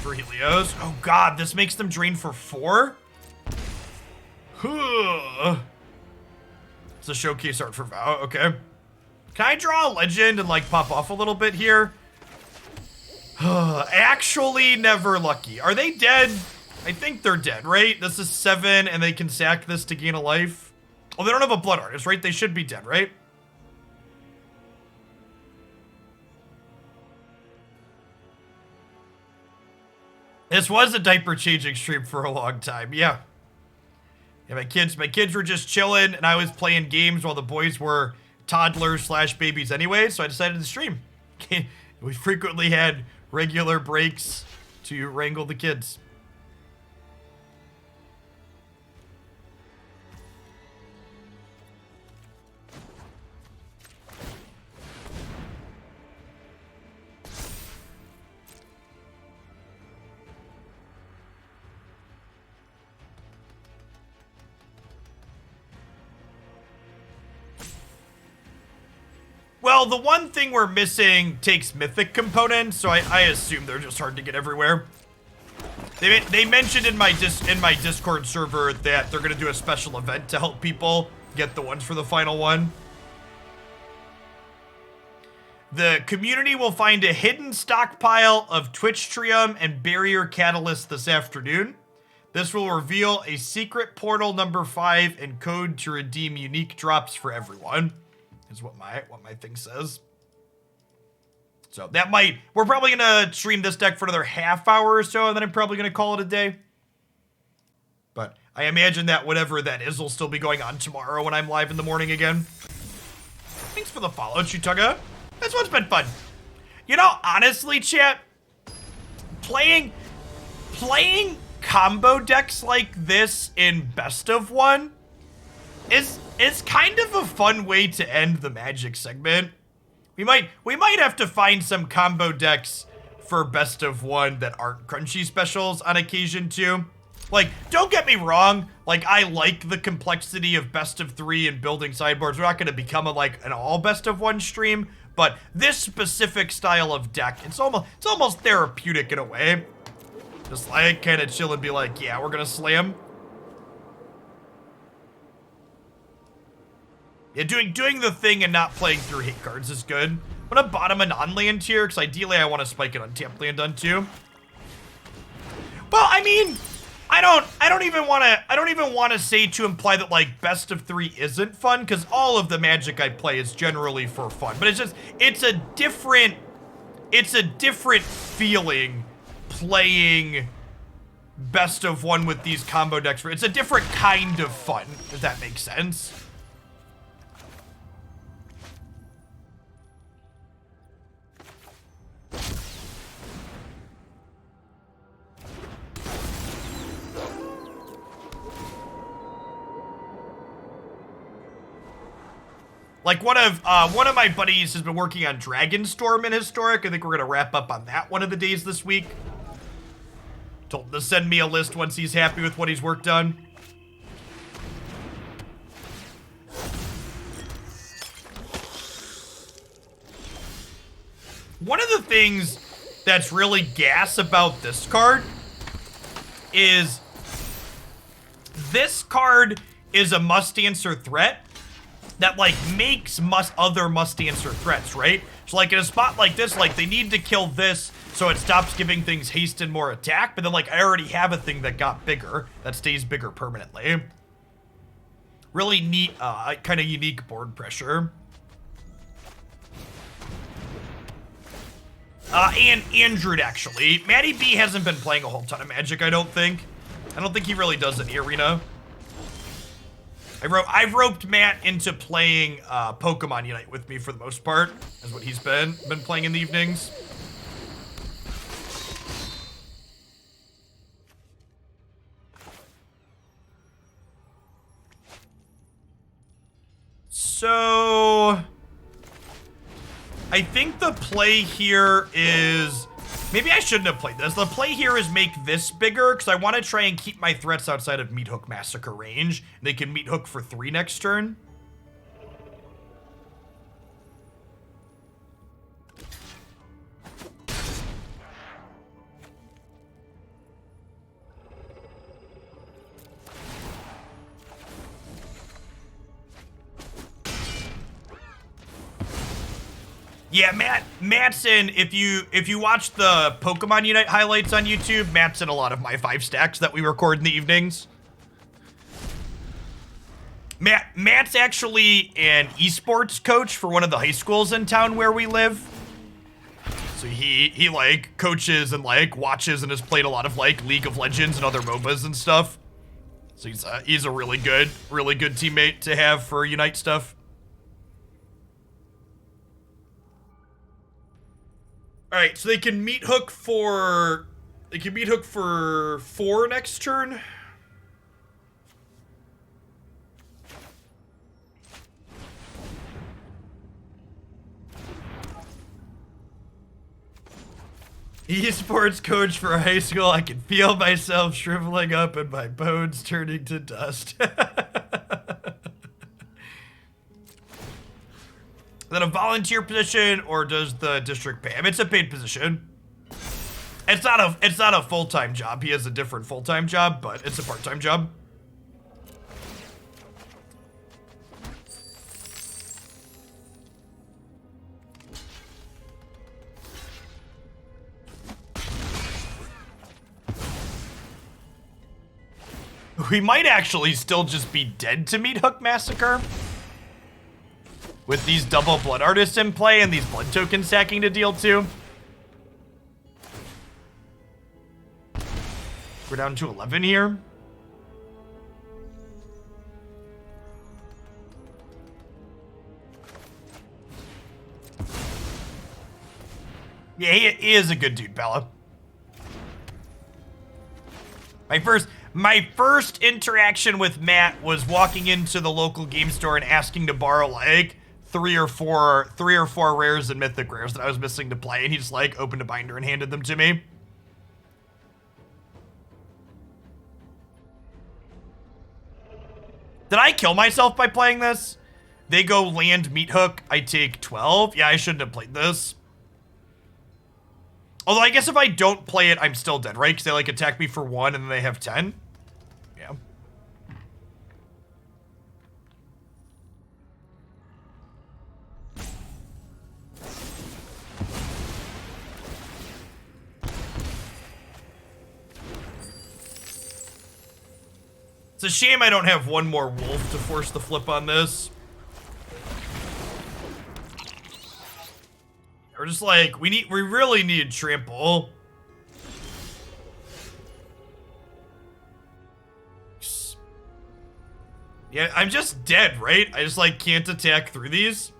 Speaker 1: For Helios. Oh god, this makes them drain for 4? It's a showcase art for Vow, okay. Can I draw a legend and like pop off a little bit here? Actually never lucky. Are they dead? I think they're dead, right? This is 7 and they can sack this to gain a life. Oh, they don't have a blood artist, right? They should be dead, right? This was a diaper changing stream for a long time, yeah. Yeah, my kids were just chilling, and I was playing games while the boys were toddlers/babies anyway, so I decided to stream. We frequently had regular breaks to wrangle the kids. Well, the one thing we're missing takes mythic components, so I assume they're just hard to get everywhere. They mentioned in my Discord server that they're gonna do a special event to help people get the ones for the final one. The community will find a hidden stockpile of Twitch Trium and Barrier Catalyst this afternoon. This will reveal a secret portal number 5 and code to redeem unique drops for everyone. Is what my thing says. So that we're probably gonna stream this deck for another half hour or so, and then I'm probably gonna call it a day. But I imagine that whatever that is will still be going on tomorrow when I'm live in the morning again. Thanks for the follow, Chutaga. This one's been fun. You know, honestly, chat, playing combo decks like this in best of 1 is kind of a fun way to end the Magic segment. We might have to find some combo decks for best of 1 that aren't crunchy specials on occasion too. Like, don't get me wrong, like I like the complexity of best of 3 and building sideboards. We're not gonna become an all best of 1 stream, but this specific style of deck, it's almost therapeutic in a way. Just like kind of chill and be like, yeah, we're gonna slam. Yeah, doing the thing and not playing through hate cards is good. I'm gonna bottom a non-land here, because ideally I want to spike an untapped land on too. Well, I mean, I don't even want to say to imply that like best of 3 isn't fun, because all of the Magic I play is generally for fun. But it's a different feeling playing best of 1 with these combo decks. It's a different kind of fun, if that makes sense. Like one of my buddies has been working on Dragonstorm in Historic. I think we're gonna wrap up on that one of the days this week. Told him to send me a list once he's happy with what he's worked on. One of the things that's really gas about this card is this card is a must-answer threat that like makes other must-answer threats, right? So like in a spot like this, like they need to kill this so it stops giving things haste and more attack, but then like I already have a thing that got bigger, that stays bigger permanently. Really neat, kind of unique board pressure. And Andrew, actually. Matty B hasn't been playing a whole ton of Magic, I don't think. I don't think he really does in the arena. I've roped Matt into playing Pokemon Unite with me for the most part. That's what he's been playing in the evenings. So I think the play here is, maybe I shouldn't have played this. The play here is make this bigger, because I want to try and keep my threats outside of Meat Hook Massacre range. They can Meat Hook for 3 next turn. Yeah, Matt's in, if you watch the Pokemon Unite highlights on YouTube, Matt's in a lot of my 5 stacks that we record in the evenings. Matt's actually an esports coach for one of the high schools in town where we live. So he like coaches and like watches and has played a lot of like League of Legends and other MOBAs and stuff. So he's a really good teammate to have for Unite stuff. All right, so they can Meat Hook for 4 next turn. Esports coach for high school. I can feel myself shriveling up and my bones turning to dust. Is that a volunteer position, or does the district pay him? It's a paid position. It's not a full-time job. He has a different full-time job, but it's a part-time job. We might actually still just be dead to Meat Hook Massacre. With these double Blood Artists in play and these blood tokens stacking to deal to. We're down to 11 here. Yeah, he is a good dude, Bella. My first interaction with Matt was walking into the local game store and asking to borrow like three or four rares and mythic rares that I was missing to play, and he just like opened a binder and handed them to me. Did I kill myself by playing this? They go land Meat Hook, I take 12. Yeah, I shouldn't have played this. Although I guess if I don't play it, I'm still dead, right? Because they like attack me for 1 and then they have 10. Yeah. It's a shame I don't have one more wolf to force the flip on this. We're just like, we really need trample. Yeah, I'm just dead, right? I just like can't attack through these.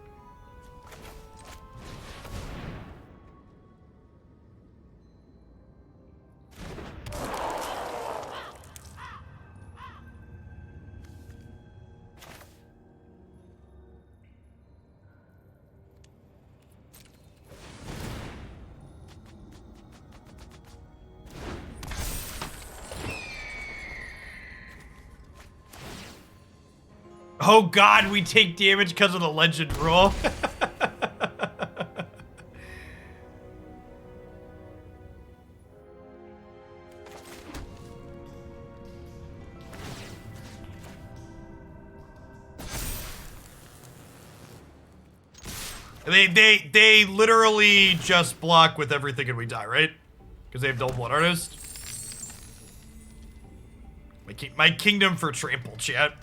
Speaker 1: Oh god, we take damage because of the legend rule. They literally just block with everything and we die, right? Because they have double blood artist. My kingdom for trample, chat.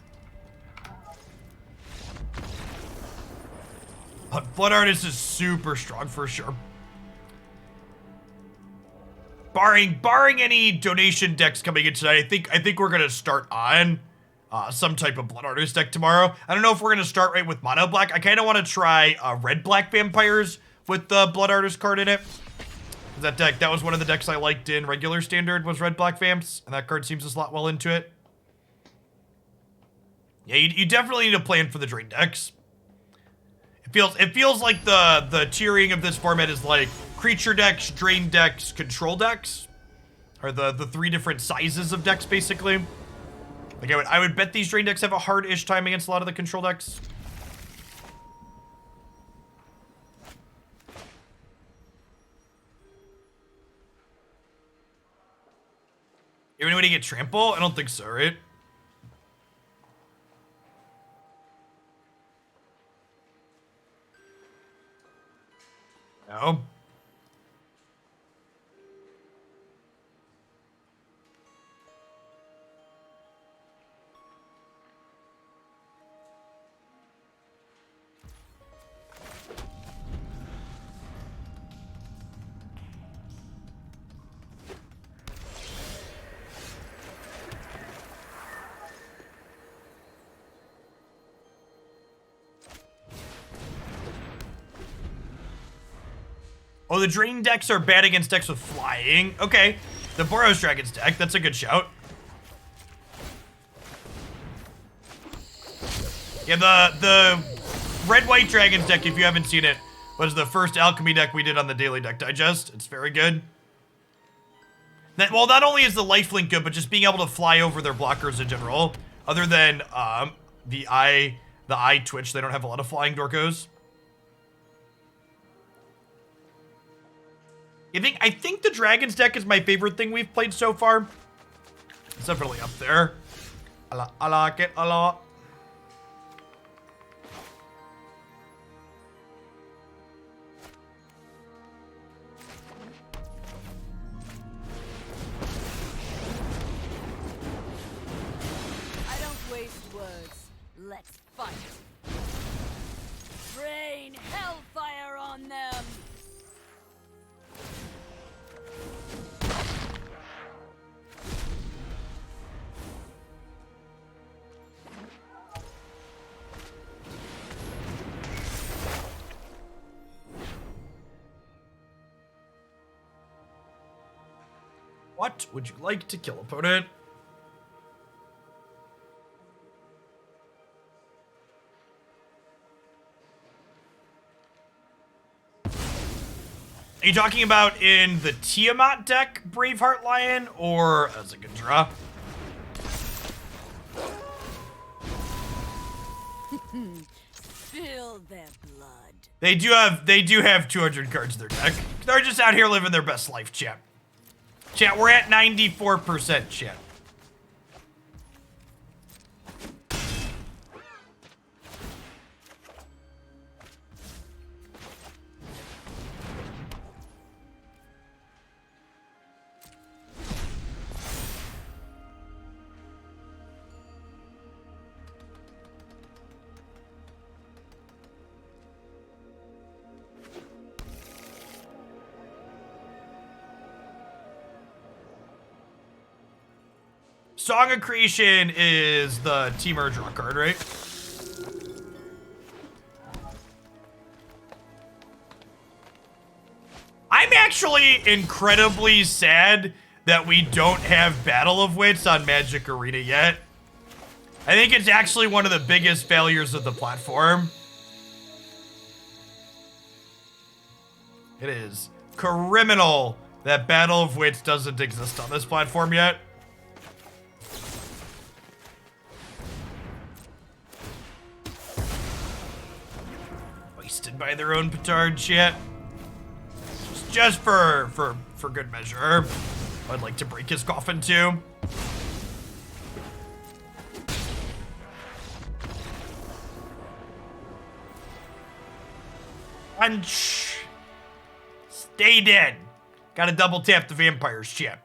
Speaker 1: Blood artist is super strong for sure. Barring any donation decks coming in tonight, I think we're gonna start on some type of blood artist deck tomorrow. I don't know if we're gonna start right with mono black. I kind of want to try red black vampires with the blood artist card in it. That deck, that was one of the decks I liked in regular standard, was red black vamps, and that card seems to slot well into it. Yeah, you definitely need to plan for the drain decks. It feels like the tiering of this format is like creature decks, drain decks, control decks, are the three different sizes of decks basically. Like I would bet these drain decks have a hard-ish time against a lot of the control decks. Anybody get trample? I don't think so, right? No. Oh, the drain decks are bad against decks with flying. Okay, the Boros Dragon's deck, that's a good shout. Yeah, the red-white Dragon's deck, if you haven't seen it, was the first Alchemy deck we did on the Daily Deck Digest. It's very good. Well, not only is the lifelink good, but just being able to fly over their blockers in general. Other than the eye twitch, they don't have a lot of flying Dorkos. I think the Dragon's deck is my favorite thing we've played so far. It's definitely up there. I like it a lot.
Speaker 2: I don't waste words. Let's fight. Rain hellfire on them.
Speaker 1: What would you like to kill, opponent? Are you talking about in the Tiamat deck, Braveheart Lion, or as a good draw?
Speaker 2: Spill their blood.
Speaker 1: They do have 200 cards in their deck. They're just out here living their best life, chat. Chat, we're at 94%, chat. Song of Creation is the Teamer draw card, right? I'm actually incredibly sad that we don't have Battle of Wits on Magic Arena yet. I think it's actually one of the biggest failures of the platform. It is criminal that Battle of Wits doesn't exist on this platform yet. Wasted by their own petard shit. Just for good measure. I'd like to break his coffin too. Punch. Stay dead. Gotta double tap the vampire's chip.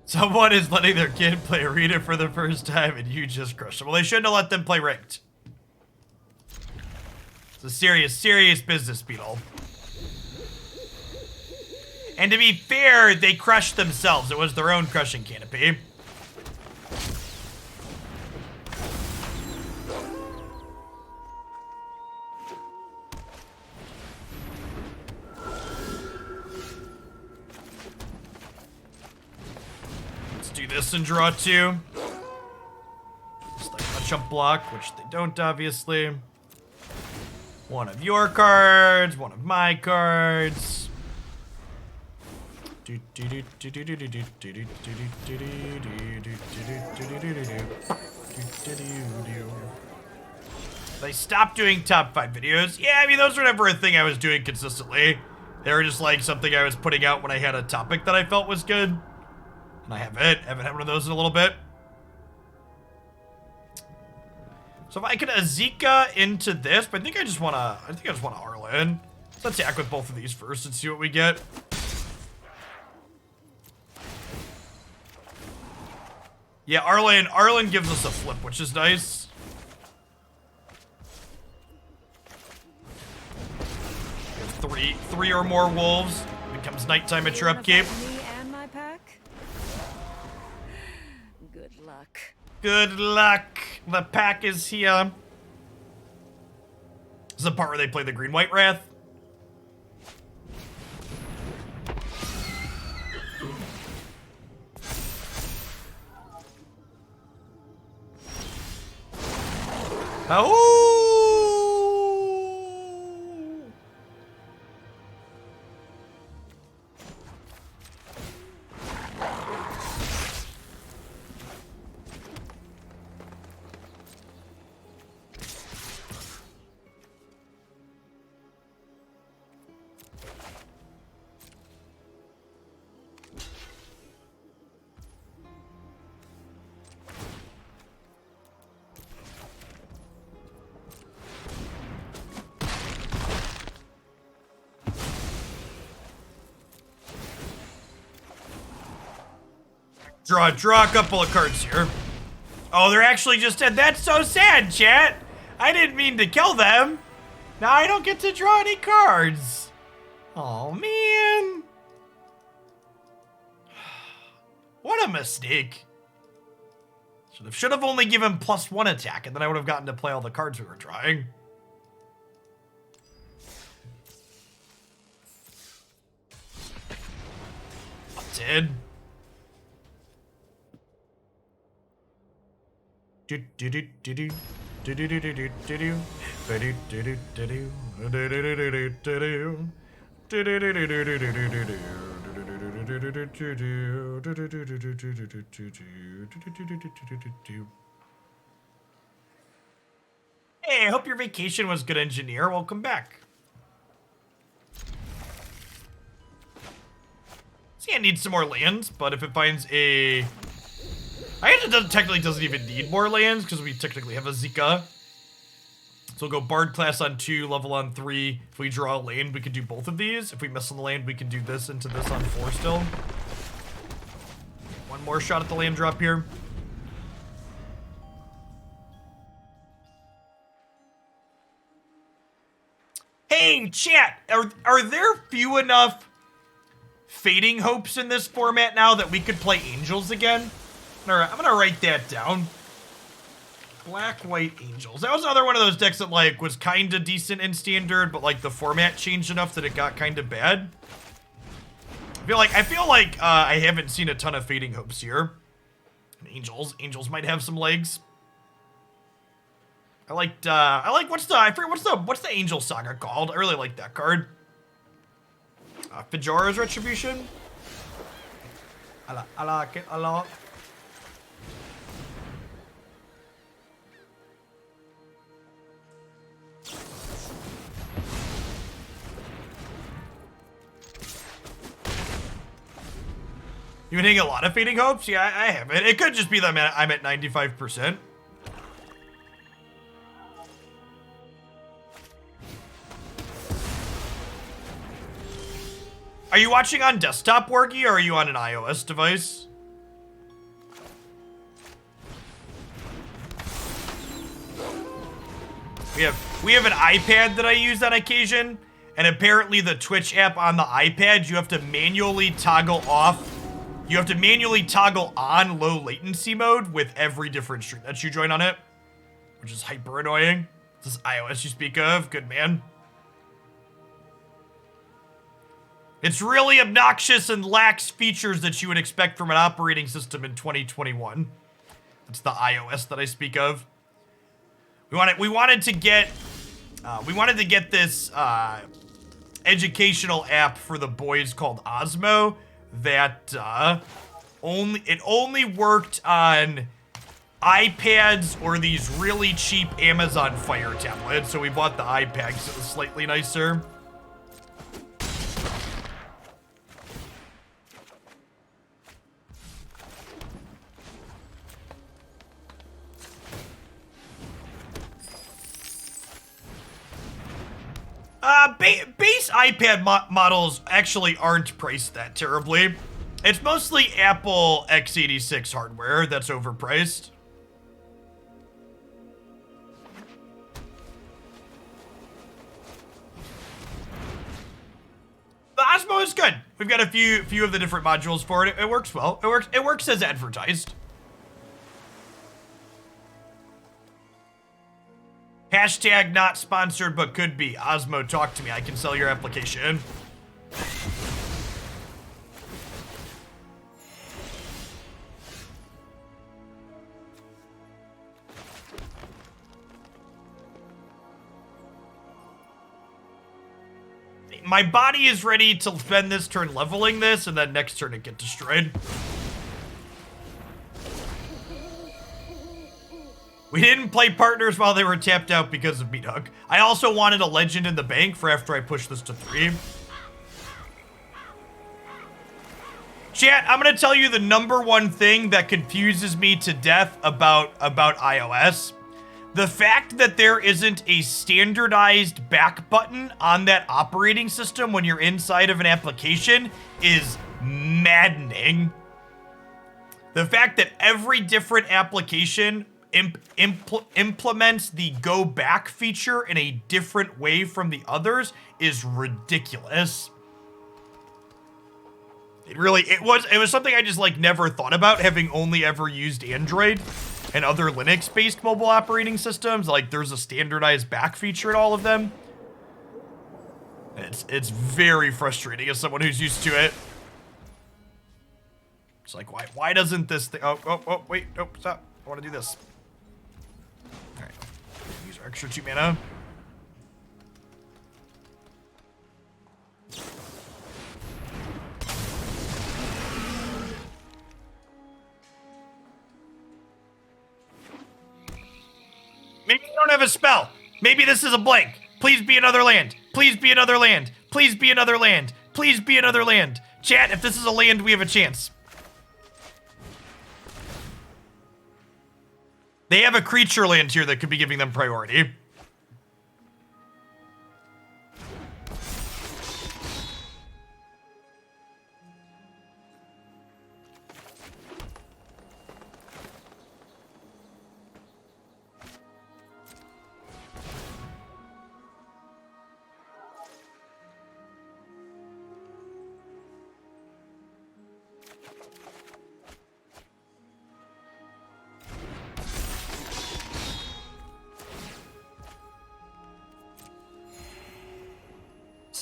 Speaker 1: Someone is letting their kid play Arena for the first time and you just crushed them. Well, they shouldn't have let them play ranked. It's a serious, serious business, Beetle. And to be fair, they crushed themselves. It was their own crushing canopy. This and draw two. Just like a chump block, which they don't, obviously. One of your cards, one of my cards. They stopped doing top 5 videos. Yeah, I mean, those were never a thing I was doing consistently. They were just like something I was putting out when I had a topic that I felt was good. And I haven't had one of those in a little bit. So if I could Esika into this, but I think I just want Arlinn. Let's attack with both of these first and see what we get. Yeah, Arlinn gives us a flip, which is nice. We have three or more wolves. It becomes nighttime at your upkeep. Good luck. The pack is here. This is the part where they play the green-white wrath. Oh! Draw a couple of cards here. Oh, they're actually just dead. That's so sad, chat. I didn't mean to kill them. Now I don't get to draw any cards. Oh, man. What a mistake. Should have only given +1 attack, and then I would have gotten to play all the cards we were drawing. Dead. Hey, I hope your vacation was good, engineer. Welcome back. See, I need some more lands, but if it finds a... I guess it technically doesn't even need more lands, because we technically have Esika. So we'll go Bard class on 2, level on 3. If we draw a land, we can do both of these. If we miss on the land, we can do this into this on 4 still. One more shot at the land drop here. Hey, chat, are there few enough Fading Hopes in this format now that we could play Angels again? Alright, I'm gonna write that down. Black, White, Angels. That was another one of those decks that, like, was kinda decent in Standard, but, like, the format changed enough that it got kinda bad. I feel like I haven't seen a ton of Fading Hopes here. Angels might have some legs. I like I forget what's the Angel Saga called? I really like that card. Fijara's Retribution. I like it a lot. You been hitting a lot of Fading Hopes? Yeah, I haven't. It could just be that I'm at 95%. Are you watching on desktop, Wargy, or are you on an iOS device? We have an iPad that I use on occasion, and apparently the Twitch app on the iPad, you have to manually toggle off. You have to manually toggle on low latency mode with every different stream that you join on it, which is hyper annoying. This is iOS you speak of? Good man. It's really obnoxious and lacks features that you would expect from an operating system in 2021. That's the iOS that I speak of. We wanted to get this educational app for the boys called Osmo that only worked on iPads or these really cheap Amazon Fire tablets. So we bought the iPad because it was slightly nicer. Base iPad models actually aren't priced that terribly. It's mostly Apple x86 hardware that's overpriced. The Osmo is good. We've got a few of the different modules for it. It works well. It works as advertised. Hashtag not sponsored, but could be. Osmo, talk to me. I can sell your application. My body is ready to spend this turn leveling this, and then next turn it get destroyed. We didn't play partners while they were tapped out because of Meat Hug. I also wanted a legend in the bank for after I push this to 3. Chat, I'm gonna tell you the #1 thing that confuses me to death about iOS. The fact that there isn't a standardized back button on that operating system when you're inside of an application is maddening. The fact that every different application implements the go back feature in a different way from the others is ridiculous. It was something I just like never thought about, having only ever used Android and other Linux-based mobile operating systems. Like, there's a standardized back feature in all of them. It's very frustrating as someone who's used to it. It's like, why doesn't this thing? Oh, wait, nope, stop. I want to do this. All right, use our extra 2 mana. Maybe you don't have a spell. Maybe this is a blank. Please be another land. Please be another land. Please be another land. Please be another land. Chat, if this is a land, we have a chance. They have a creature land here that could be giving them priority.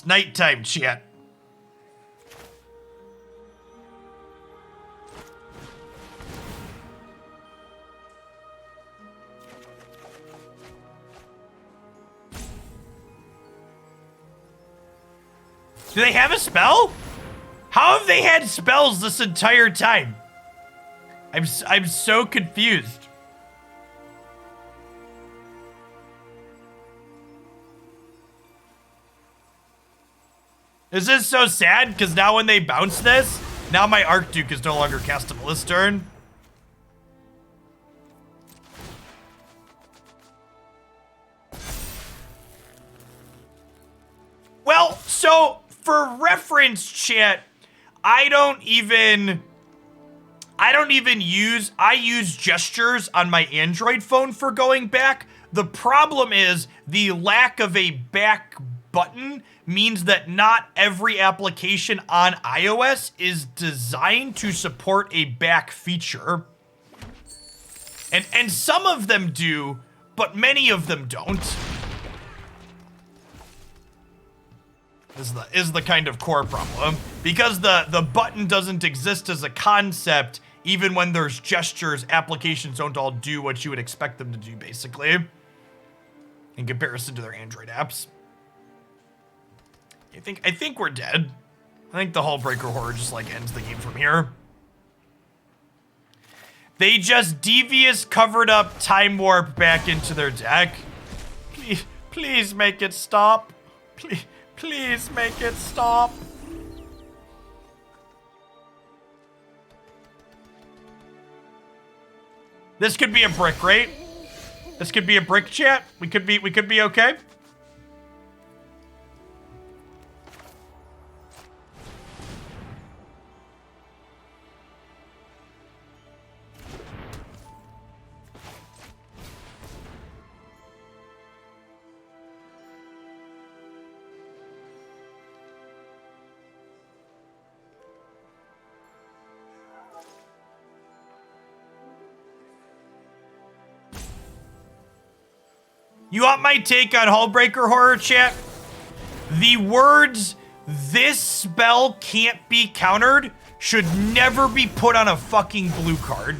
Speaker 1: It's nighttime, chat. Do they have a spell? How have they had spells this entire time? I'm so confused. This is so sad, because now when they bounce this, now my Archduke is no longer castable this turn. Well, so for reference, chat, I use gestures on my Android phone for going back. The problem is the lack of a back button means that not every application on iOS is designed to support a back feature. And some of them do, but many of them don't. Is the kind of core problem. Because the button doesn't exist as a concept, even when there's gestures, applications don't all do what you would expect them to do, basically. In comparison to their Android apps. I think we're dead. I think the Hullbreaker Horror just like ends the game from here. They just devious covered up Time Warp back into their deck. Please make it stop. Please make it stop. This could be a brick, right? This could be a brick, chat. We could be okay. You want my take on Hullbreaker Horror, chat? The words, "this spell can't be countered," should never be put on a fucking blue card.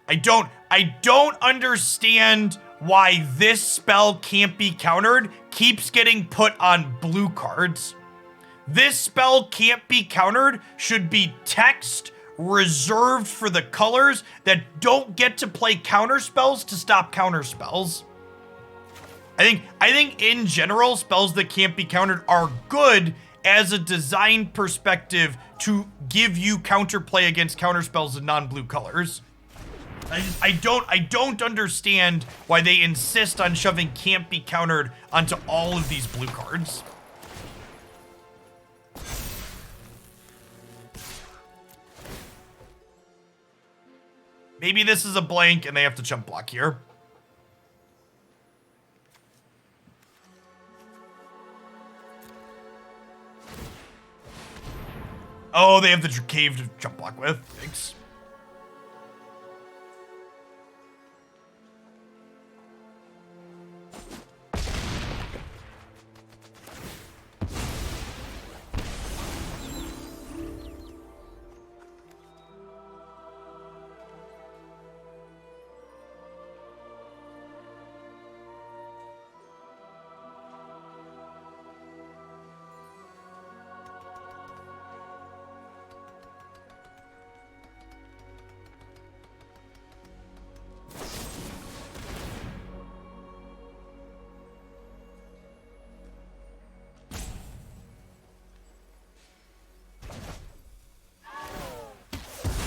Speaker 1: I don't understand why "this spell can't be countered" keeps getting put on blue cards. "This spell can't be countered" should be text reserved for the colors that don't get to play counter spells to stop counter spells. I think in general, spells that can't be countered are good as a design perspective to give you counterplay against counter spells in non-blue colors. I don't understand why they insist on shoving "can't be countered" onto all of these blue cards. Maybe this is a blank and they have to jump block here. Oh, they have the cave to jump block with. Thanks.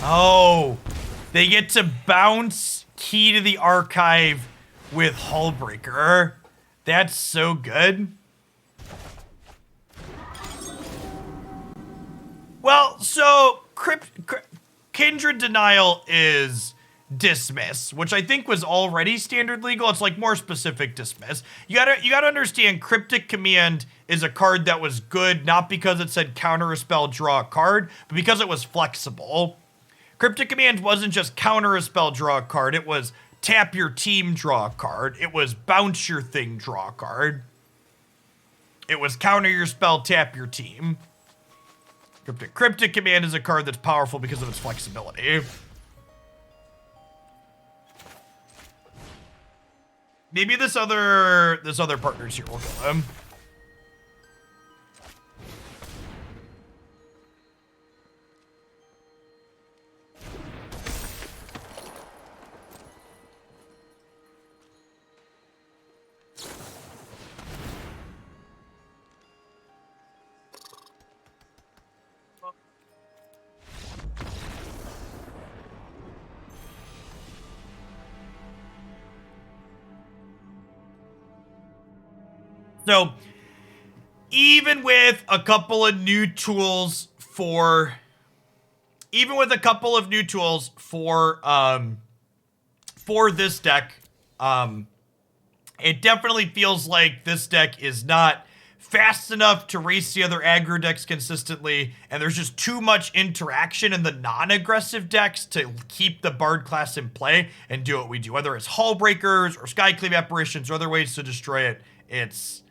Speaker 1: Oh, they get to bounce Key to the Archive with Hullbreaker. That's so good. Well, so Kindred Denial is Dismiss, which I think was already standard legal. It's like more specific Dismiss. You gotta understand, Cryptic Command is a card that was good not because it said counter a spell, draw a card, but because it was flexible. Cryptic Command wasn't just counter a spell, draw a card. It was tap your team, draw a card. It was bounce your thing, draw a card. It was counter your spell, tap your team. Cryptic Command is a card that's powerful because of its flexibility. Maybe this other partner's here will kill him. So, even with a couple of new tools for this deck, it definitely feels like this deck is not fast enough to race the other aggro decks consistently, and there's just too much interaction in the non-aggressive decks to keep the Bard class in play and do what we do. Whether it's Hull Breakers or Skyclave Apparitions or other ways to destroy it, it's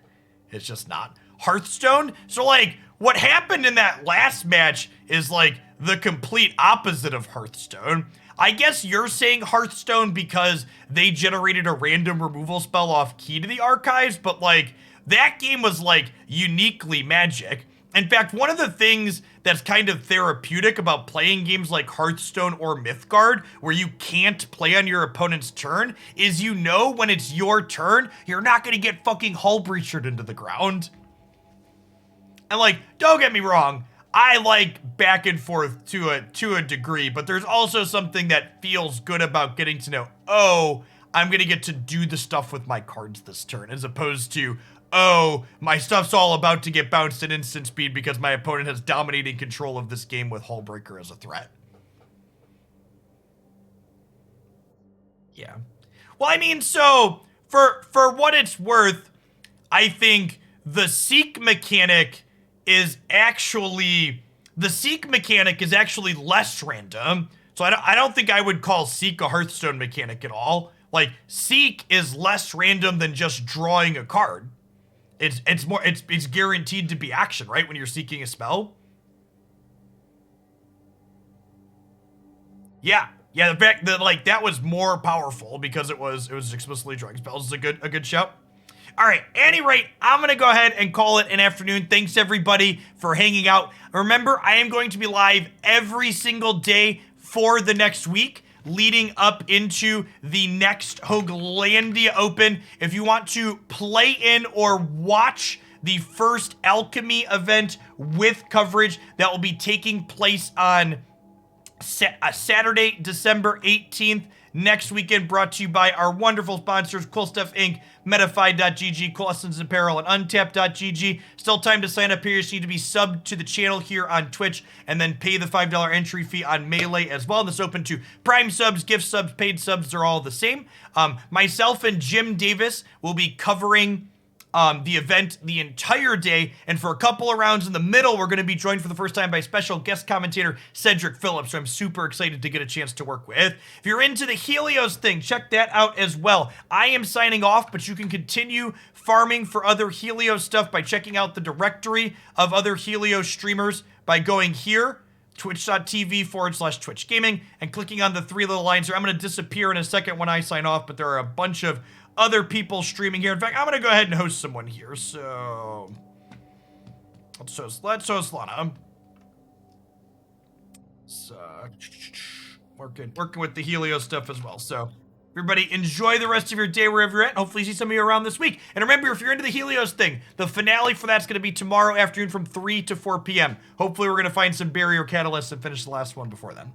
Speaker 1: just not. Hearthstone? So, like, what happened in that last match is, like, the complete opposite of Hearthstone. I guess you're saying Hearthstone because they generated a random removal spell off key to the archives, but, like, that game was, like, uniquely Magic. In fact, one of the things that's kind of therapeutic about playing games like Hearthstone or Mythgard, where you can't play on your opponent's turn, is you know when it's your turn, you're not going to get fucking Hull Breachered into the ground. And, like, don't get me wrong, I like back and forth to a degree, but there's also something that feels good about getting to know, oh, I'm going to get to do the stuff with my cards this turn, as opposed to, oh, my stuff's all about to get bounced at instant speed because my opponent has dominating control of this game with Hullbreaker as a threat. Yeah. Well, I mean, so, for what it's worth, I think the Seek mechanic is actually less random. So I don't think I would call Seek a Hearthstone mechanic at all. Like, Seek is less random than just drawing a card. It's guaranteed to be action, right? When you're seeking a spell. Yeah. The fact that, like, that was more powerful because it was explicitly drawing spells is a good shout. All right, at any rate, I'm going to go ahead and call it an afternoon. Thanks, everybody, for hanging out. Remember, I am going to be live every single day for the next week, leading up into the next Hoaglandia Open. If you want to play in or watch the first Alchemy event with coverage, that will be taking place on Saturday, December 18th. Next weekend, brought to you by our wonderful sponsors, Cool Stuff Inc., Metafy.gg, Cool Essence Apparel, and Untapped.gg. Still time to sign up here. You just need to be subbed to the channel here on Twitch and then pay the $5 entry fee on Melee as well. This is open to Prime subs, gift subs, paid subs. They're all the same. Myself and Jim Davis will be covering the event the entire day, and for a couple of rounds in the middle, we're going to be joined for the first time by special guest commentator Cedric Phillips, who I'm super excited to get a chance to work with. If you're into the Helios thing, check that out as well. I am signing off, but you can continue farming for other Helios stuff by checking out the directory of other Helios streamers by going here, twitch.tv/Twitch Gaming, and clicking on the three little lines here. I'm going to disappear in a second when I sign off, but there are a bunch of other people streaming here. In fact, I'm going to go ahead and host someone here. So, let's host Lana. So, working with the Helios stuff as well. So, everybody, enjoy the rest of your day wherever you're at. Hopefully see some of you around this week. And remember, if you're into the Helios thing, the finale for that's going to be tomorrow afternoon from 3 to 4 p.m. Hopefully we're going to find some barrier catalysts and finish the last one before then.